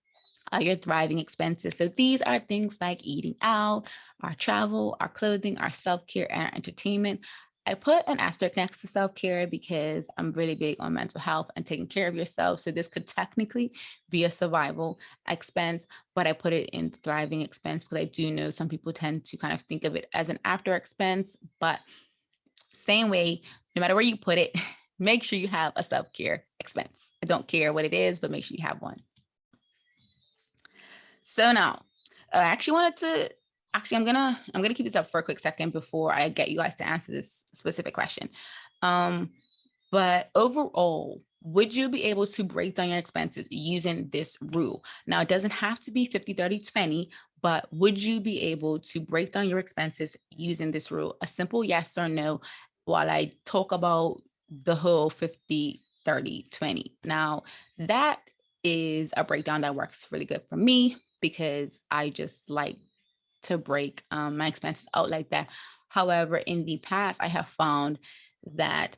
are your thriving expenses. So these are things like eating out, our travel, our clothing, our self-care, and our entertainment. I put an asterisk next to self-care because I'm really big on mental health and taking care of yourself. So this could technically be a survival expense, but I put it in thriving expense because I do know some people tend to kind of think of it as an after expense, but same way, no matter where you put it, make sure you have a self-care expense. I don't care what it is, but make sure you have one. So now, I actually wanted to, I'm gonna keep this up for a quick second before I get you guys to answer this specific question. But overall, would you be able to break down your expenses using this rule? Now, it doesn't have to be 50, 30, 20, but would you be able to break down your expenses using this rule? A simple yes or no while I talk about the whole 50, 30, 20. Now, that is a breakdown that works really good for me because I just like to break my expenses out like that. However, in the past, I have found that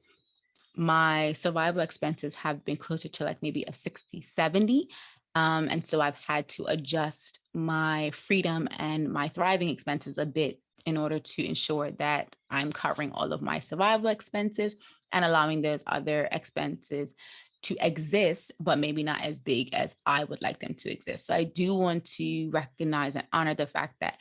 my survival expenses have been closer to like maybe a 60, 70. And so I've had to adjust my freedom and my thriving expenses a bit in order to ensure that I'm covering all of my survival expenses and allowing those other expenses to exist, but maybe not as big as I would like them to exist. So I do want to recognize and honor the fact that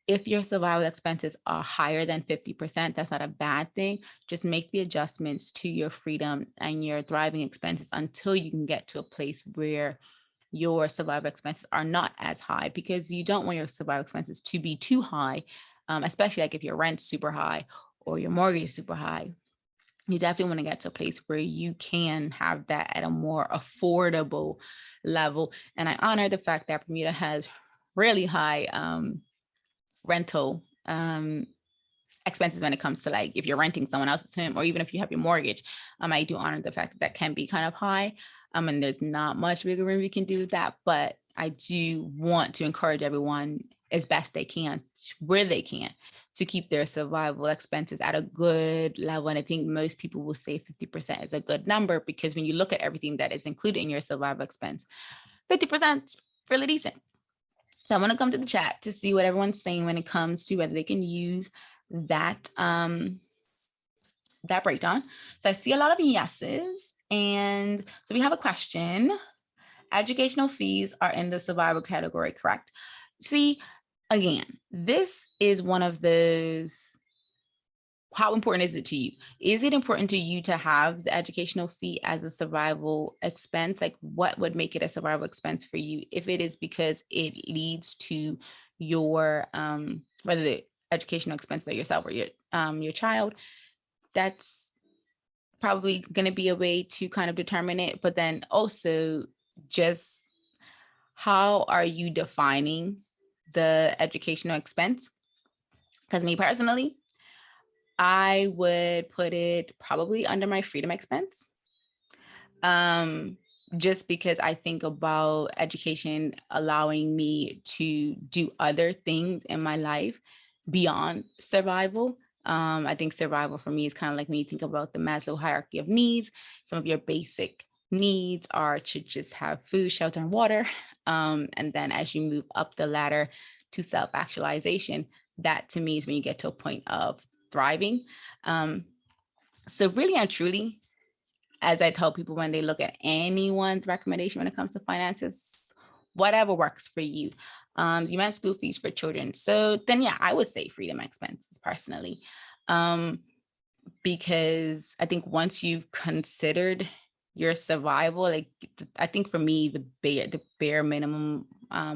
if your survival expenses are higher than 50%, that's not a bad thing. Just make the adjustments to your freedom and your thriving expenses until you can get to a place where your survival expenses are not as high, because you don't want your survival expenses to be too high, especially like if your rent's super high or your mortgage is super high. You definitely want to get to a place where you can have that at a more affordable level. And I honor the fact that Bermuda has really high rental expenses when it comes to like if you're renting someone else's home or even if you have your mortgage. I do honor the fact that that can be kind of high. And there's not much wiggle room we can do with that, but I do want to encourage everyone as best they can, where they can, to keep their survival expenses at a good level. And I think most people will say 50% is a good number, because when you look at everything that is included in your survival expense, 50% is really decent. So I want to come to the chat to see what everyone's saying when it comes to whether they can use that, that breakdown. So I see a lot of yeses. And so we have a question. Educational fees are in the survival category, correct? See, again, this is one of those, how important is it to you? Is it important to you to have the educational fee as a survival expense? Like, what would make it a survival expense for you? If it is because it leads to your, whether the educational expense that yourself or your child, that's probably going to be a way to kind of determine it. But then also just how are you defining the educational expense? Because me personally, I would put it probably under my freedom expense. Just because I think about education allowing me to do other things in my life beyond survival. I think survival for me is kind of like when you think about the Maslow hierarchy of needs. Some of your basic needs are to just have food, shelter, and water. And then as you move up the ladder to self-actualization, that to me is when you get to a point of thriving. So really and truly, as I tell people when they look at anyone's recommendation when it comes to finances, whatever works for you. You meant school fees for children. So then, yeah, I would say freedom expenses personally. Because I think once you've considered your survival, like I think for me, the bare minimum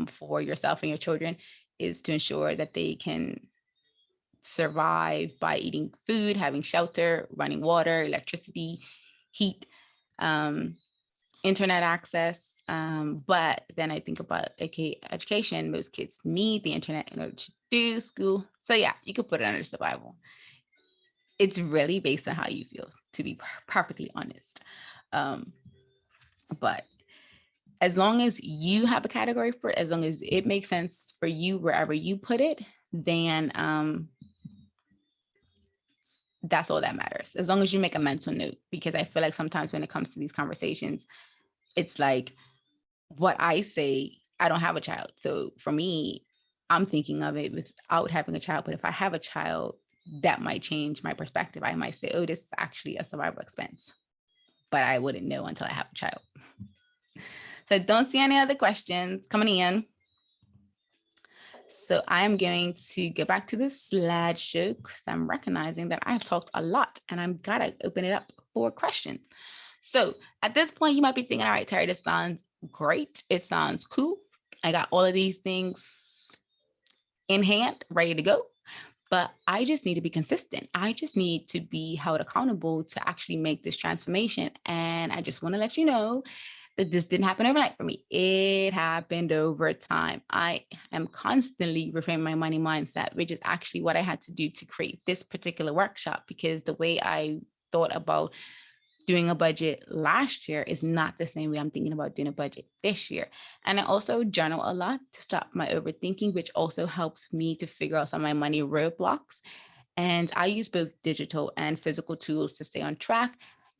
for yourself and your children is to ensure that they can survive by eating food, having shelter, running water, electricity, heat, um, internet access. But then I think about education. Most kids need the internet in order to do school. So yeah, you could put it under survival. It's really based on how you feel, to be perfectly honest. Um, but as long as you have a category for it, as long as it makes sense for you wherever you put it, then that's all that matters. As long as you make a mental note, because I feel like sometimes when it comes to these conversations, it's like what I say, I don't have a child. So for me, I'm thinking of it without having a child. But if I have a child, that might change my perspective. I might say, oh, this is actually a survival expense, but I wouldn't know until I have a child. So I don't see any other questions coming in. So I'm going to go back to the slideshow because I'm recognizing that I've talked a lot and I'm gotta open it up for questions. So at this point, you might be thinking, all right, Terri, this sounds great. It sounds cool. I got all of these things in hand, ready to go. But I just need to be consistent. I just need to be held accountable to actually make this transformation. And I just want to let you know that this didn't happen overnight for me. It happened over time. I am constantly reframing my money mindset, which is actually what I had to do to create this particular workshop, because the way I thought about doing a budget last year is not the same way I'm thinking about doing a budget this year. And I also journal a lot to stop my overthinking, which also helps me to figure out some of my money roadblocks. And I use both digital and physical tools to stay on track.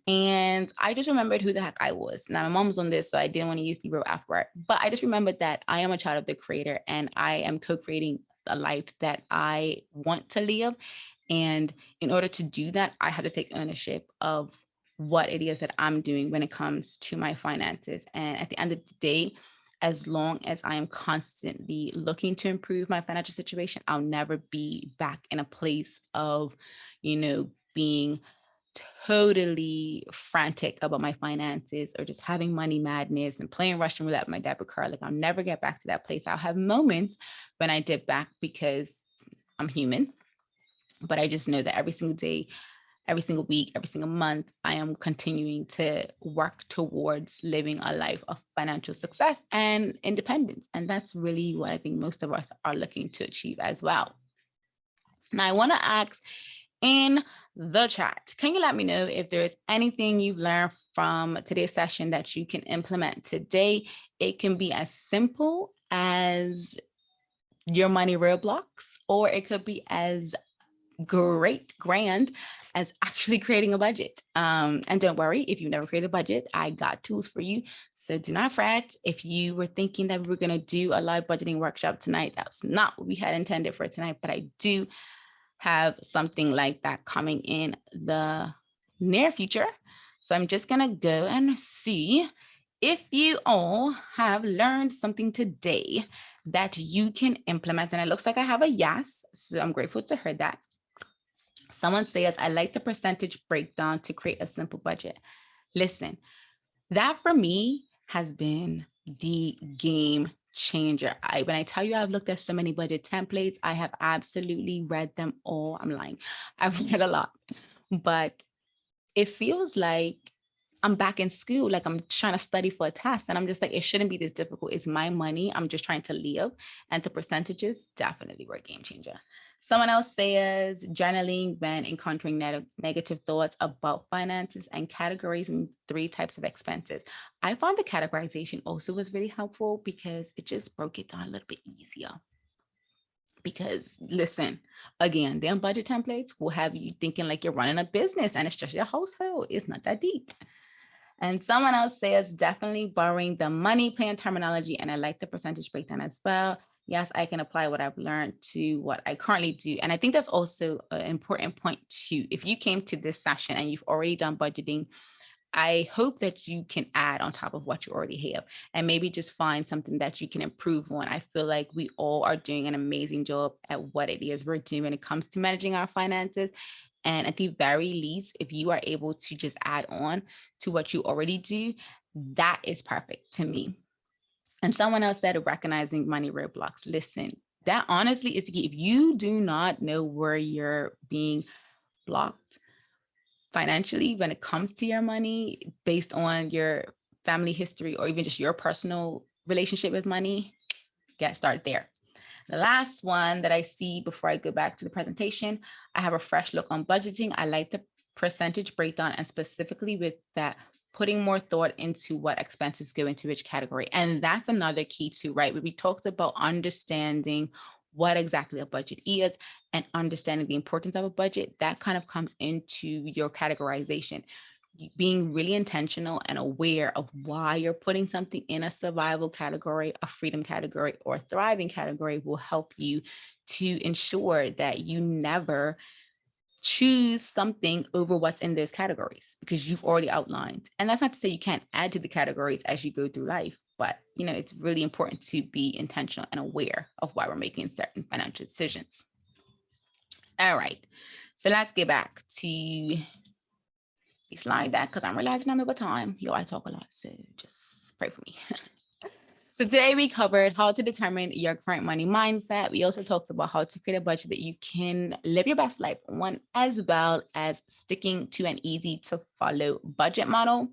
And I just remembered who the heck I was. Now, my mom's on this, so I didn't want to use the road afterward. But I just remembered that I am a child of the creator and I am co-creating a life that I want to live. And in order to do that, I had to take ownership of what it is that I'm doing when it comes to my finances. And at the end of the day, as long as I am constantly looking to improve my financial situation, I'll never be back in a place of, being totally frantic about my finances or just having money madness and playing Russian roulette with my debit card. Like I'll never get back to that place. I'll have moments when I dip back because I'm human, but I just know that every single day, every single week, every single month, I am continuing to work towards living a life of financial success and independence. And that's really what I think most of us are looking to achieve as well. Now, I want to ask in the chat, can you let me know if there's anything you've learned from today's session that you can implement today? It can be as simple as your money roadblocks, or it could be as grand as actually creating a budget. And don't worry, if you've never created a budget, I got tools for you. So do not fret. If you were thinking that we were going to do a live budgeting workshop tonight, that's not what we had intended for tonight, but I do have something like that coming in the near future. So I'm just going to go and see if you all have learned something today that you can implement. And it looks like I have a yes. So I'm grateful to hear that. Someone says, I like the percentage breakdown to create a simple budget. Listen, that for me has been the game changer. When I tell you I've looked at so many budget templates, I have absolutely read them all. I'm lying. I've read a lot, but it feels like I'm back in school, like I'm trying to study for a test. And I'm just like, it shouldn't be this difficult. It's my money. I'm just trying to live. And the percentages definitely were a game changer. Someone else says journaling when encountering negative thoughts about finances and categorizing 3 types of expenses. I found the categorization also was really helpful because it just broke it down a little bit easier. Because listen, again, them budget templates will have you thinking like you're running a business and it's just your household. It's not that deep. And someone else says definitely borrowing the money plan terminology. And I like the percentage breakdown as well. Yes, I can apply what I've learned to what I currently do. And I think that's also an important point too. If you came to this session and you've already done budgeting, I hope that you can add on top of what you already have and maybe just find something that you can improve on. I feel like we all are doing an amazing job at what it is we're doing when it comes to managing our finances. And at the very least, if you are able to just add on to what you already do, that is perfect to me. And someone else said recognizing money roadblocks. Listen, that honestly is the key. If you do not know where you're being blocked financially when it comes to your money based on your family history or even just your personal relationship with money, get started there. The last one that I see before I go back to the presentation, I have a fresh look on budgeting. I like the percentage breakdown and specifically with that, putting more thought into what expenses go into which category. And that's another key too, right? We talked about understanding what exactly a budget is and understanding the importance of a budget. That kind of comes into your categorization. Being really intentional and aware of why you're putting something in a survival category, a freedom category, or a thriving category will help you to ensure that you never choose something over what's in those categories because you've already outlined. And that's not to say you can't add to the categories as you go through life, but it's really important to be intentional and aware of why we're making certain financial decisions. All right, so let's get back to slide that because I'm realizing I'm over time. I talk a lot, so just pray for me. So today we covered how to determine your current money mindset. We also talked about how to create a budget that you can live your best life on, as well as sticking to an easy to follow budget model.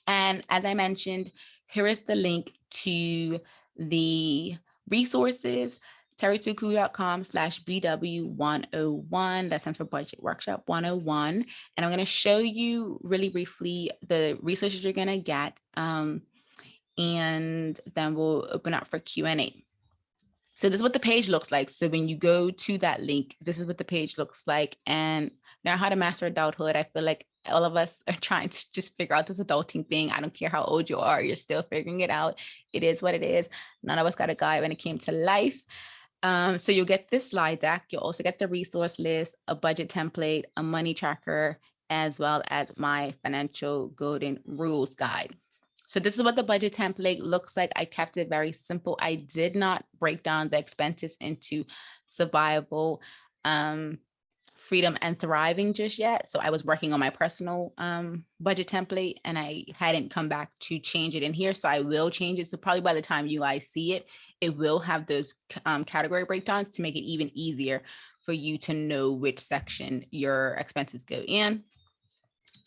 And as I mentioned, here is the link to the resources, territoku.com/BW101. That stands for Budget Workshop 101. And I'm going to show you really briefly the resources you're going to get. And then we'll open up for Q&A. So this is what the page looks like. So when you go to that link, this is what the page looks like. And now how to master adulthood. I feel like all of us are trying to just figure out this adulting thing. I don't care how old you are, you're still figuring it out. It is what it is. None of us got a guide when it came to life. So you'll get this slide deck. You'll also get the resource list, a budget template, a money tracker, as well as my financial golden rules guide. So this is what the budget template looks like. I kept it very simple. I did not break down the expenses into survival, freedom, and thriving just yet. So I was working on my personal budget template and I hadn't come back to change it in here. So I will change it. So probably by the time you guys see it, it will have those category breakdowns to make it even easier for you to know which section your expenses go in.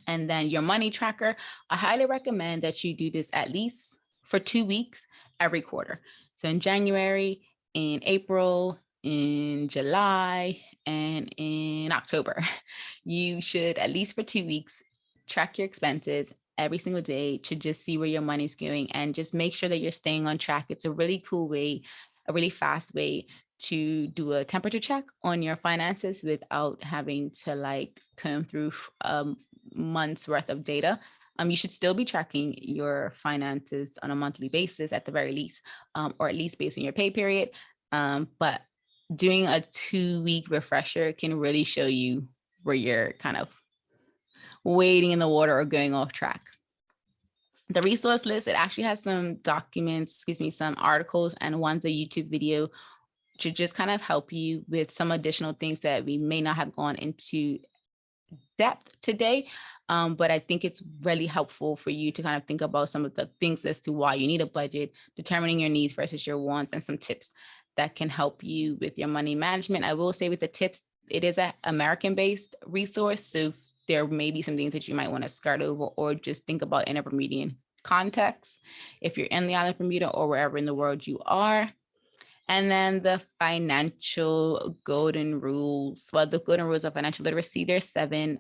And then your money tracker, I highly recommend that you do this at least for 2 weeks every quarter. So in January, in April, in July, and in October, you should at least for 2 weeks track your expenses every single day to just see where your money's going and just make sure that you're staying on track. It's a really cool way, a really fast way to do a temperature check on your finances without having to comb through months worth of data. You should still be tracking your finances on a monthly basis at the very least, or at least based on your pay period. But doing a 2-week refresher can really show you where you're kind of wading in the water or going off track. The resource list, it actually has some documents, some articles and one's a YouTube video to just kind of help you with some additional things that we may not have gone into depth today. But I think it's really helpful for you to kind of think about some of the things as to why you need a budget, determining your needs versus your wants, and some tips that can help you with your money management. I will say with the tips, it is an American-based resource. So there may be some things that you might want to skirt over or just think about in a Bermudian context if you're in the island of Bermuda or wherever in the world you are. And then the financial golden rules. Well, the golden rules of financial literacy, there's 7.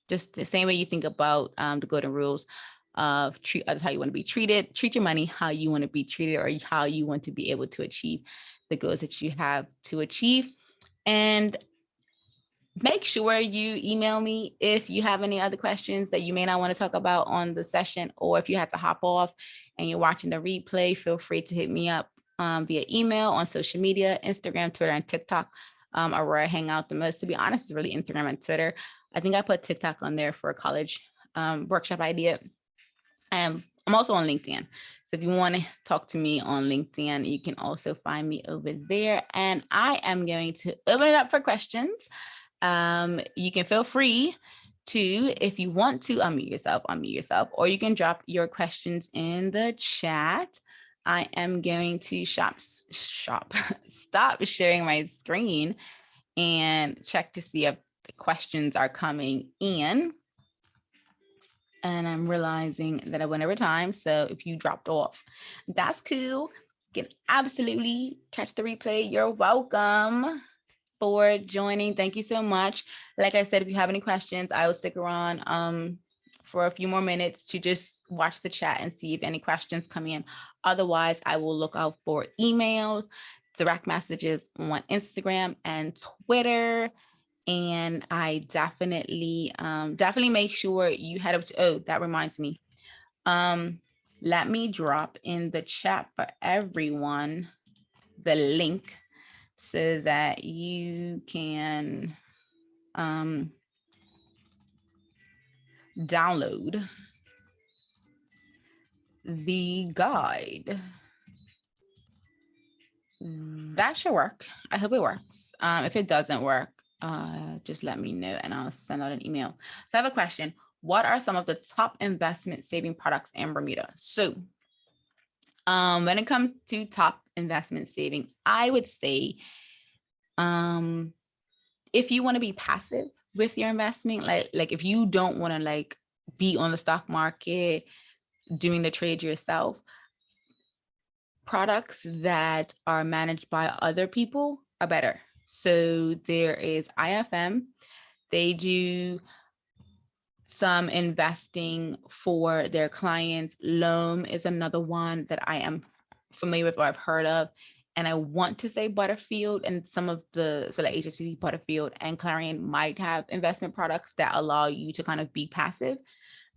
Just the same way you think about the golden rules of treat others how you want to be treated, treat your money how you want to be treated, or how you want to be able to achieve the goals that you have to achieve. And make sure you email me if you have any other questions that you may not want to talk about on the session, or if you have to hop off and you're watching the replay, feel free to hit me up via email, on social media, Instagram, Twitter, and TikTok are where I hang out the most. To be honest, it's really Instagram and Twitter. I think I put TikTok on there for college workshop idea. I'm also on LinkedIn. So if you want to talk to me on LinkedIn, you can also find me over there. And I am going to open it up for questions. You can feel free to, if you want to unmute yourself, or you can drop your questions in the chat. I am going to stop sharing my screen and check to see if the questions are coming in. And I'm realizing that I went over time. So if you dropped off, that's cool. You can absolutely catch the replay. You're welcome for joining. Thank you so much. Like I said, if you have any questions, I will stick around for a few more minutes to just watch the chat and see if any questions come in. Otherwise, I will look out for emails, direct messages on Instagram and Twitter. And I definitely make sure you head up to, oh, that reminds me. Let me drop in the chat for everyone the link so that you can download the guide. That should work. I hope it works. If it doesn't work, just let me know and I'll send out an email. So I have a question. What are some of the top investment saving products in Bermuda? So when it comes to top investment saving, I would say if you want to be passive with your investment, like if you don't want to like be on the stock market doing the trade yourself, products that are managed by other people are better. So there is IFM. They do some investing for their clients. Loam is another one that I am familiar with or I've heard of. And I want to say Butterfield and some of the, so like HSBC, Butterfield and Clarion might have investment products that allow you to kind of be passive.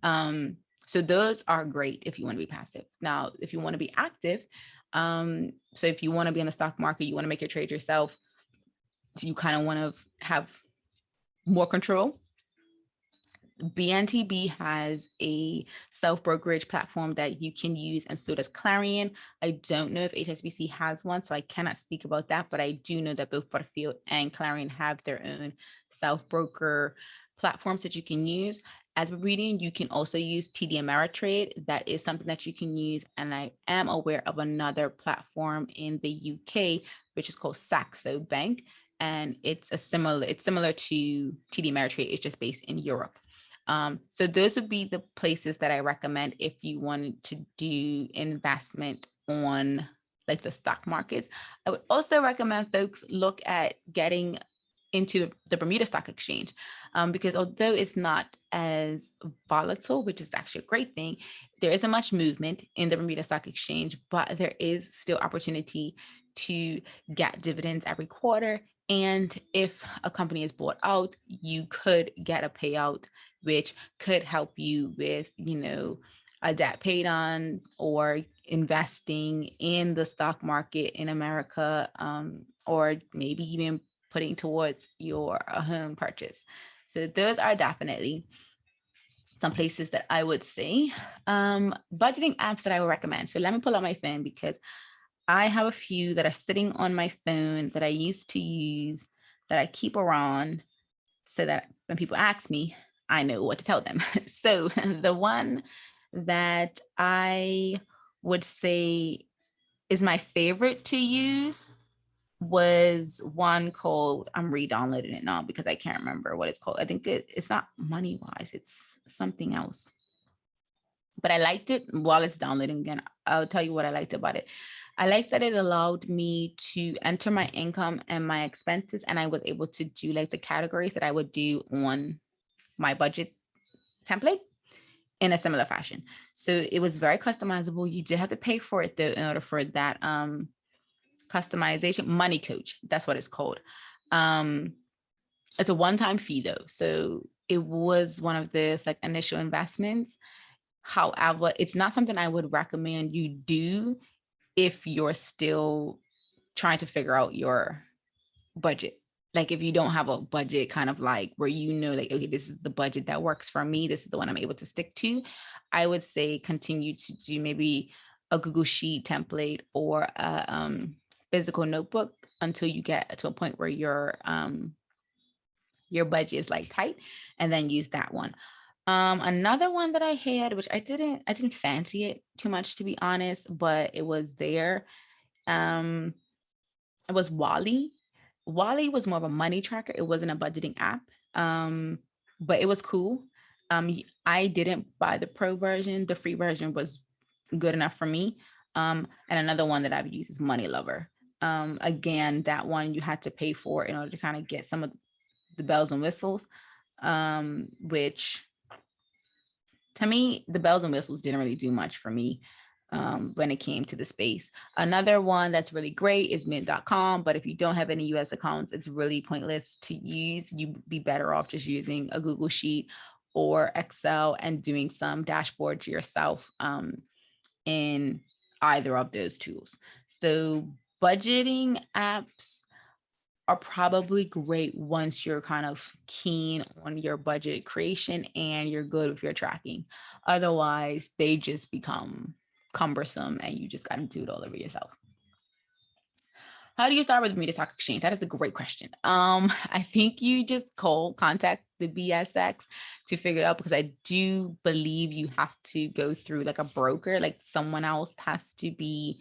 So those are great if you want to be passive. Now, if you want to be active, so if you want to be in the stock market, you want to make your trade yourself, so you kind of want to have more control. BNTB has a self-brokerage platform that you can use, and so does Clarion. I don't know if HSBC has one, so I cannot speak about that, but I do know that both Butterfield and Clarion have their own self-broker platforms that you can use. As we're reading, you can also use TD Ameritrade. That is something that you can use, and I am aware of another platform in the UK, which is called Saxo Bank, and it's similar to TD Ameritrade. It's just based in Europe. So those would be the places that I recommend if you wanted to do investment on like the stock markets. I would also recommend folks look at getting into the Bermuda Stock Exchange, because although it's not as volatile, which is actually a great thing, there isn't much movement in the Bermuda Stock Exchange, but there is still opportunity to get dividends every quarter. And if a company is bought out, you could get a payout, which could help you with, a debt paid on or investing in the stock market in America, or maybe even putting towards your home purchase. So those are definitely some places that I would say. Budgeting apps that I would recommend. So let me pull out my phone because I have a few that are sitting on my phone that I used to use, that I keep around so that when people ask me, I know what to tell them. So the one that I would say is my favorite to use was one called, I'm re-downloading it now because I can't remember what it's called. I think it's not MoneyWise, it's something else. But I liked it. While it's downloading again, I'll tell you what I liked about it. I liked that it allowed me to enter my income and my expenses, and I was able to do like the categories that I would do on my budget template in a similar fashion. So it was very customizable. You did have to pay for it though in order for that customization. Money Coach, that's what it's called. It's a one-time fee though, so it was one of this like initial investments. However, it's not something I would recommend you do if you're still trying to figure out your budget. like if you don't have a budget kind of like where you know like, okay, this is the budget that works for me, this is the one I'm able to stick to, I would say continue to do maybe a Google Sheet template or a physical notebook until you get to a point where your budget is like tight, and then use that one. Another one that I had, which I didn't fancy it too much to be honest, but it was there. Um, it was Wally. Wally was more of a money tracker. It wasn't a budgeting app. Um, but it was cool. I didn't buy the pro version. The free version was good enough for me. And another one that I've used is Money Lover. Again, that one you had to pay for in order to kind of get some of the bells and whistles, which to me, the bells and whistles didn't really do much for me when it came to the space. Another one that's really great is mint.com, but if you don't have any US accounts, it's really pointless to use. You'd be better off just using a Google Sheet or Excel and doing some dashboards yourself in either of those tools. So budgeting apps are probably great once you're kind of keen on your budget creation and you're good with your tracking. Otherwise, they just become cumbersome and you just got to do it all over yourself. How do you start with Bermuda Stock Exchange? That is a great question. I think you just contact the BSX to figure it out, because I do believe you have to go through like a broker, like someone else has to be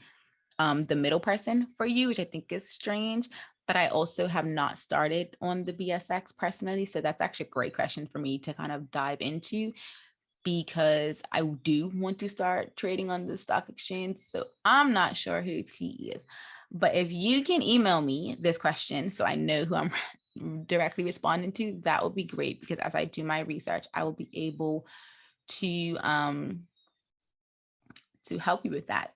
the middle person for you, which I think is strange. But I also have not started on the BSX personally. So that's actually a great question for me to kind of dive into, because I do want to start trading on the stock exchange. So I'm not sure who T is. But if you can email me this question so I know who I'm directly responding to, that would be great, because as I do my research, I will be able to help you with that.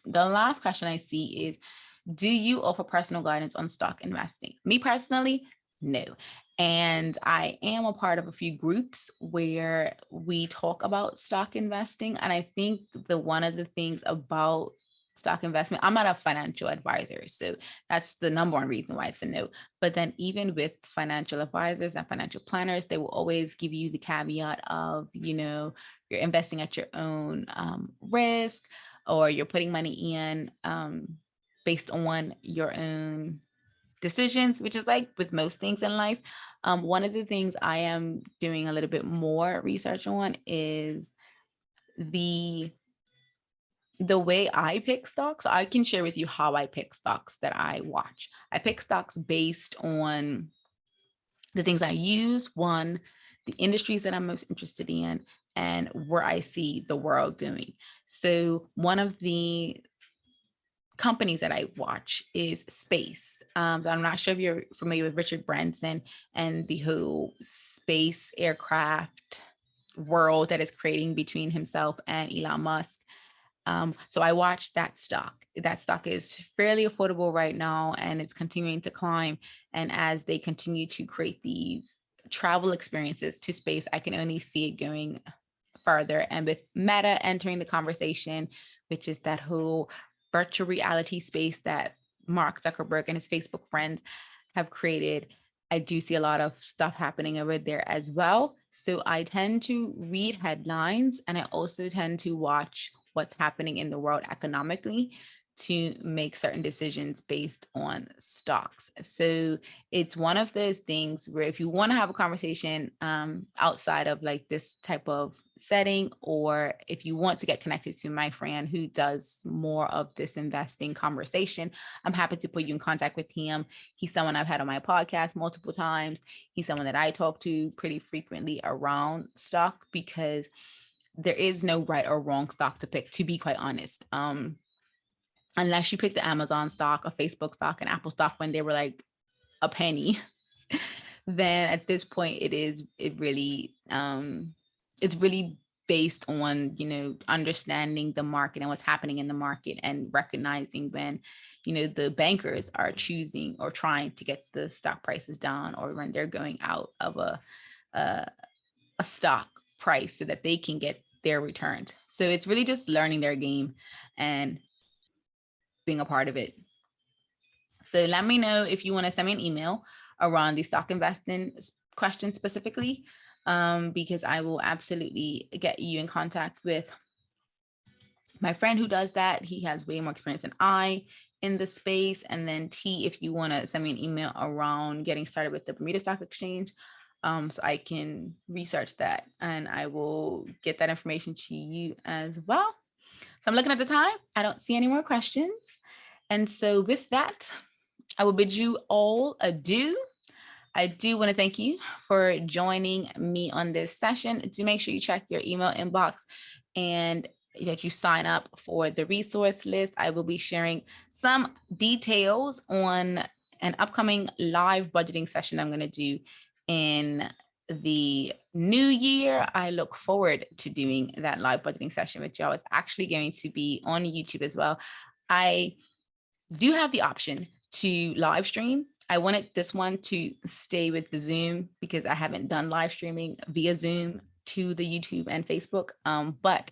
The last question I see is, do you offer personal guidance on stock investing? Me personally, no. And I am a part of a few groups where we talk about stock investing. And I think one of the things about stock investment, I'm not a financial advisor, so that's the number one reason why it's a no. But then even with financial advisors and financial planners, they will always give you the caveat of, you're investing at your own risk, or you're putting money in based on your own decisions, which is like with most things in life. One of the things I am doing a little bit more research on is the way I pick stocks. I can share with you how I pick stocks that I watch. I pick stocks based on the things I use, one, the industries that I'm most interested in, and where I see the world going. So one of the companies that I watch is space. So I'm not sure if you're familiar with Richard Branson and the whole space aircraft world that is creating between himself and Elon Musk. So I watched that stock. That stock is fairly affordable right now, and it's continuing to climb. And as they continue to create these travel experiences to space, I can only see it going further. And with Meta entering the conversation, which is that whole virtual reality space that Mark Zuckerberg and his Facebook friends have created, I do see a lot of stuff happening over there as well. So I tend to read headlines, and I also tend to watch what's happening in the world economically to make certain decisions based on stocks. So it's one of those things where if you want to have a conversation outside of like this type of setting, or if you want to get connected to my friend who does more of this investing conversation, I'm happy to put you in contact with him. He's someone I've had on my podcast multiple times. He's someone that I talk to pretty frequently around stock, because there is no right or wrong stock to pick, to be quite honest. Unless you pick the Amazon stock, a Facebook stock, an Apple stock when they were like a penny, then at this point it's really based on, understanding the market and what's happening in the market, and recognizing when, the bankers are choosing or trying to get the stock prices down, or when they're going out of a stock price so that they can get their returns. So it's really just learning their game and being a part of it. So let me know if you want to send me an email around the stock investing question specifically, because I will absolutely get you in contact with my friend who does that. He has way more experience than I in the space. And then T, if you want to send me an email around getting started with the Bermuda Stock Exchange, so I can research that and I will get that information to you as well. So I'm looking at the time. I don't see any more questions. And so with that, I will bid you all adieu. I do want to thank you for joining me on this session. Do make sure you check your email inbox and that you sign up for the resource list. I will be sharing some details on an upcoming live budgeting session I'm going to do in the new year. I look forward to doing that live budgeting session with y'all. It's actually going to be on YouTube as well. I do have the option to live stream. I wanted this one to stay with the Zoom because I haven't done live streaming via Zoom to the YouTube and Facebook. But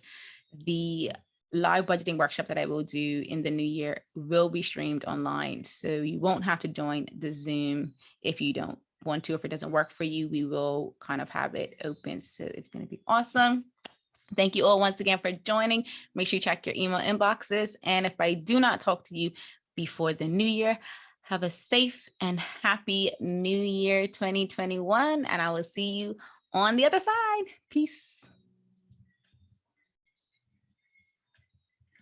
the live budgeting workshop that I will do in the new year will be streamed online. So you won't have to join the Zoom if you don't want to. If it doesn't work for you, we will kind of have it open. So it's going to be awesome. Thank you all once again for joining. Make sure you check your email inboxes. And if I do not talk to you before the new year, have a safe and happy new year 2021. And I will see you on the other side. Peace.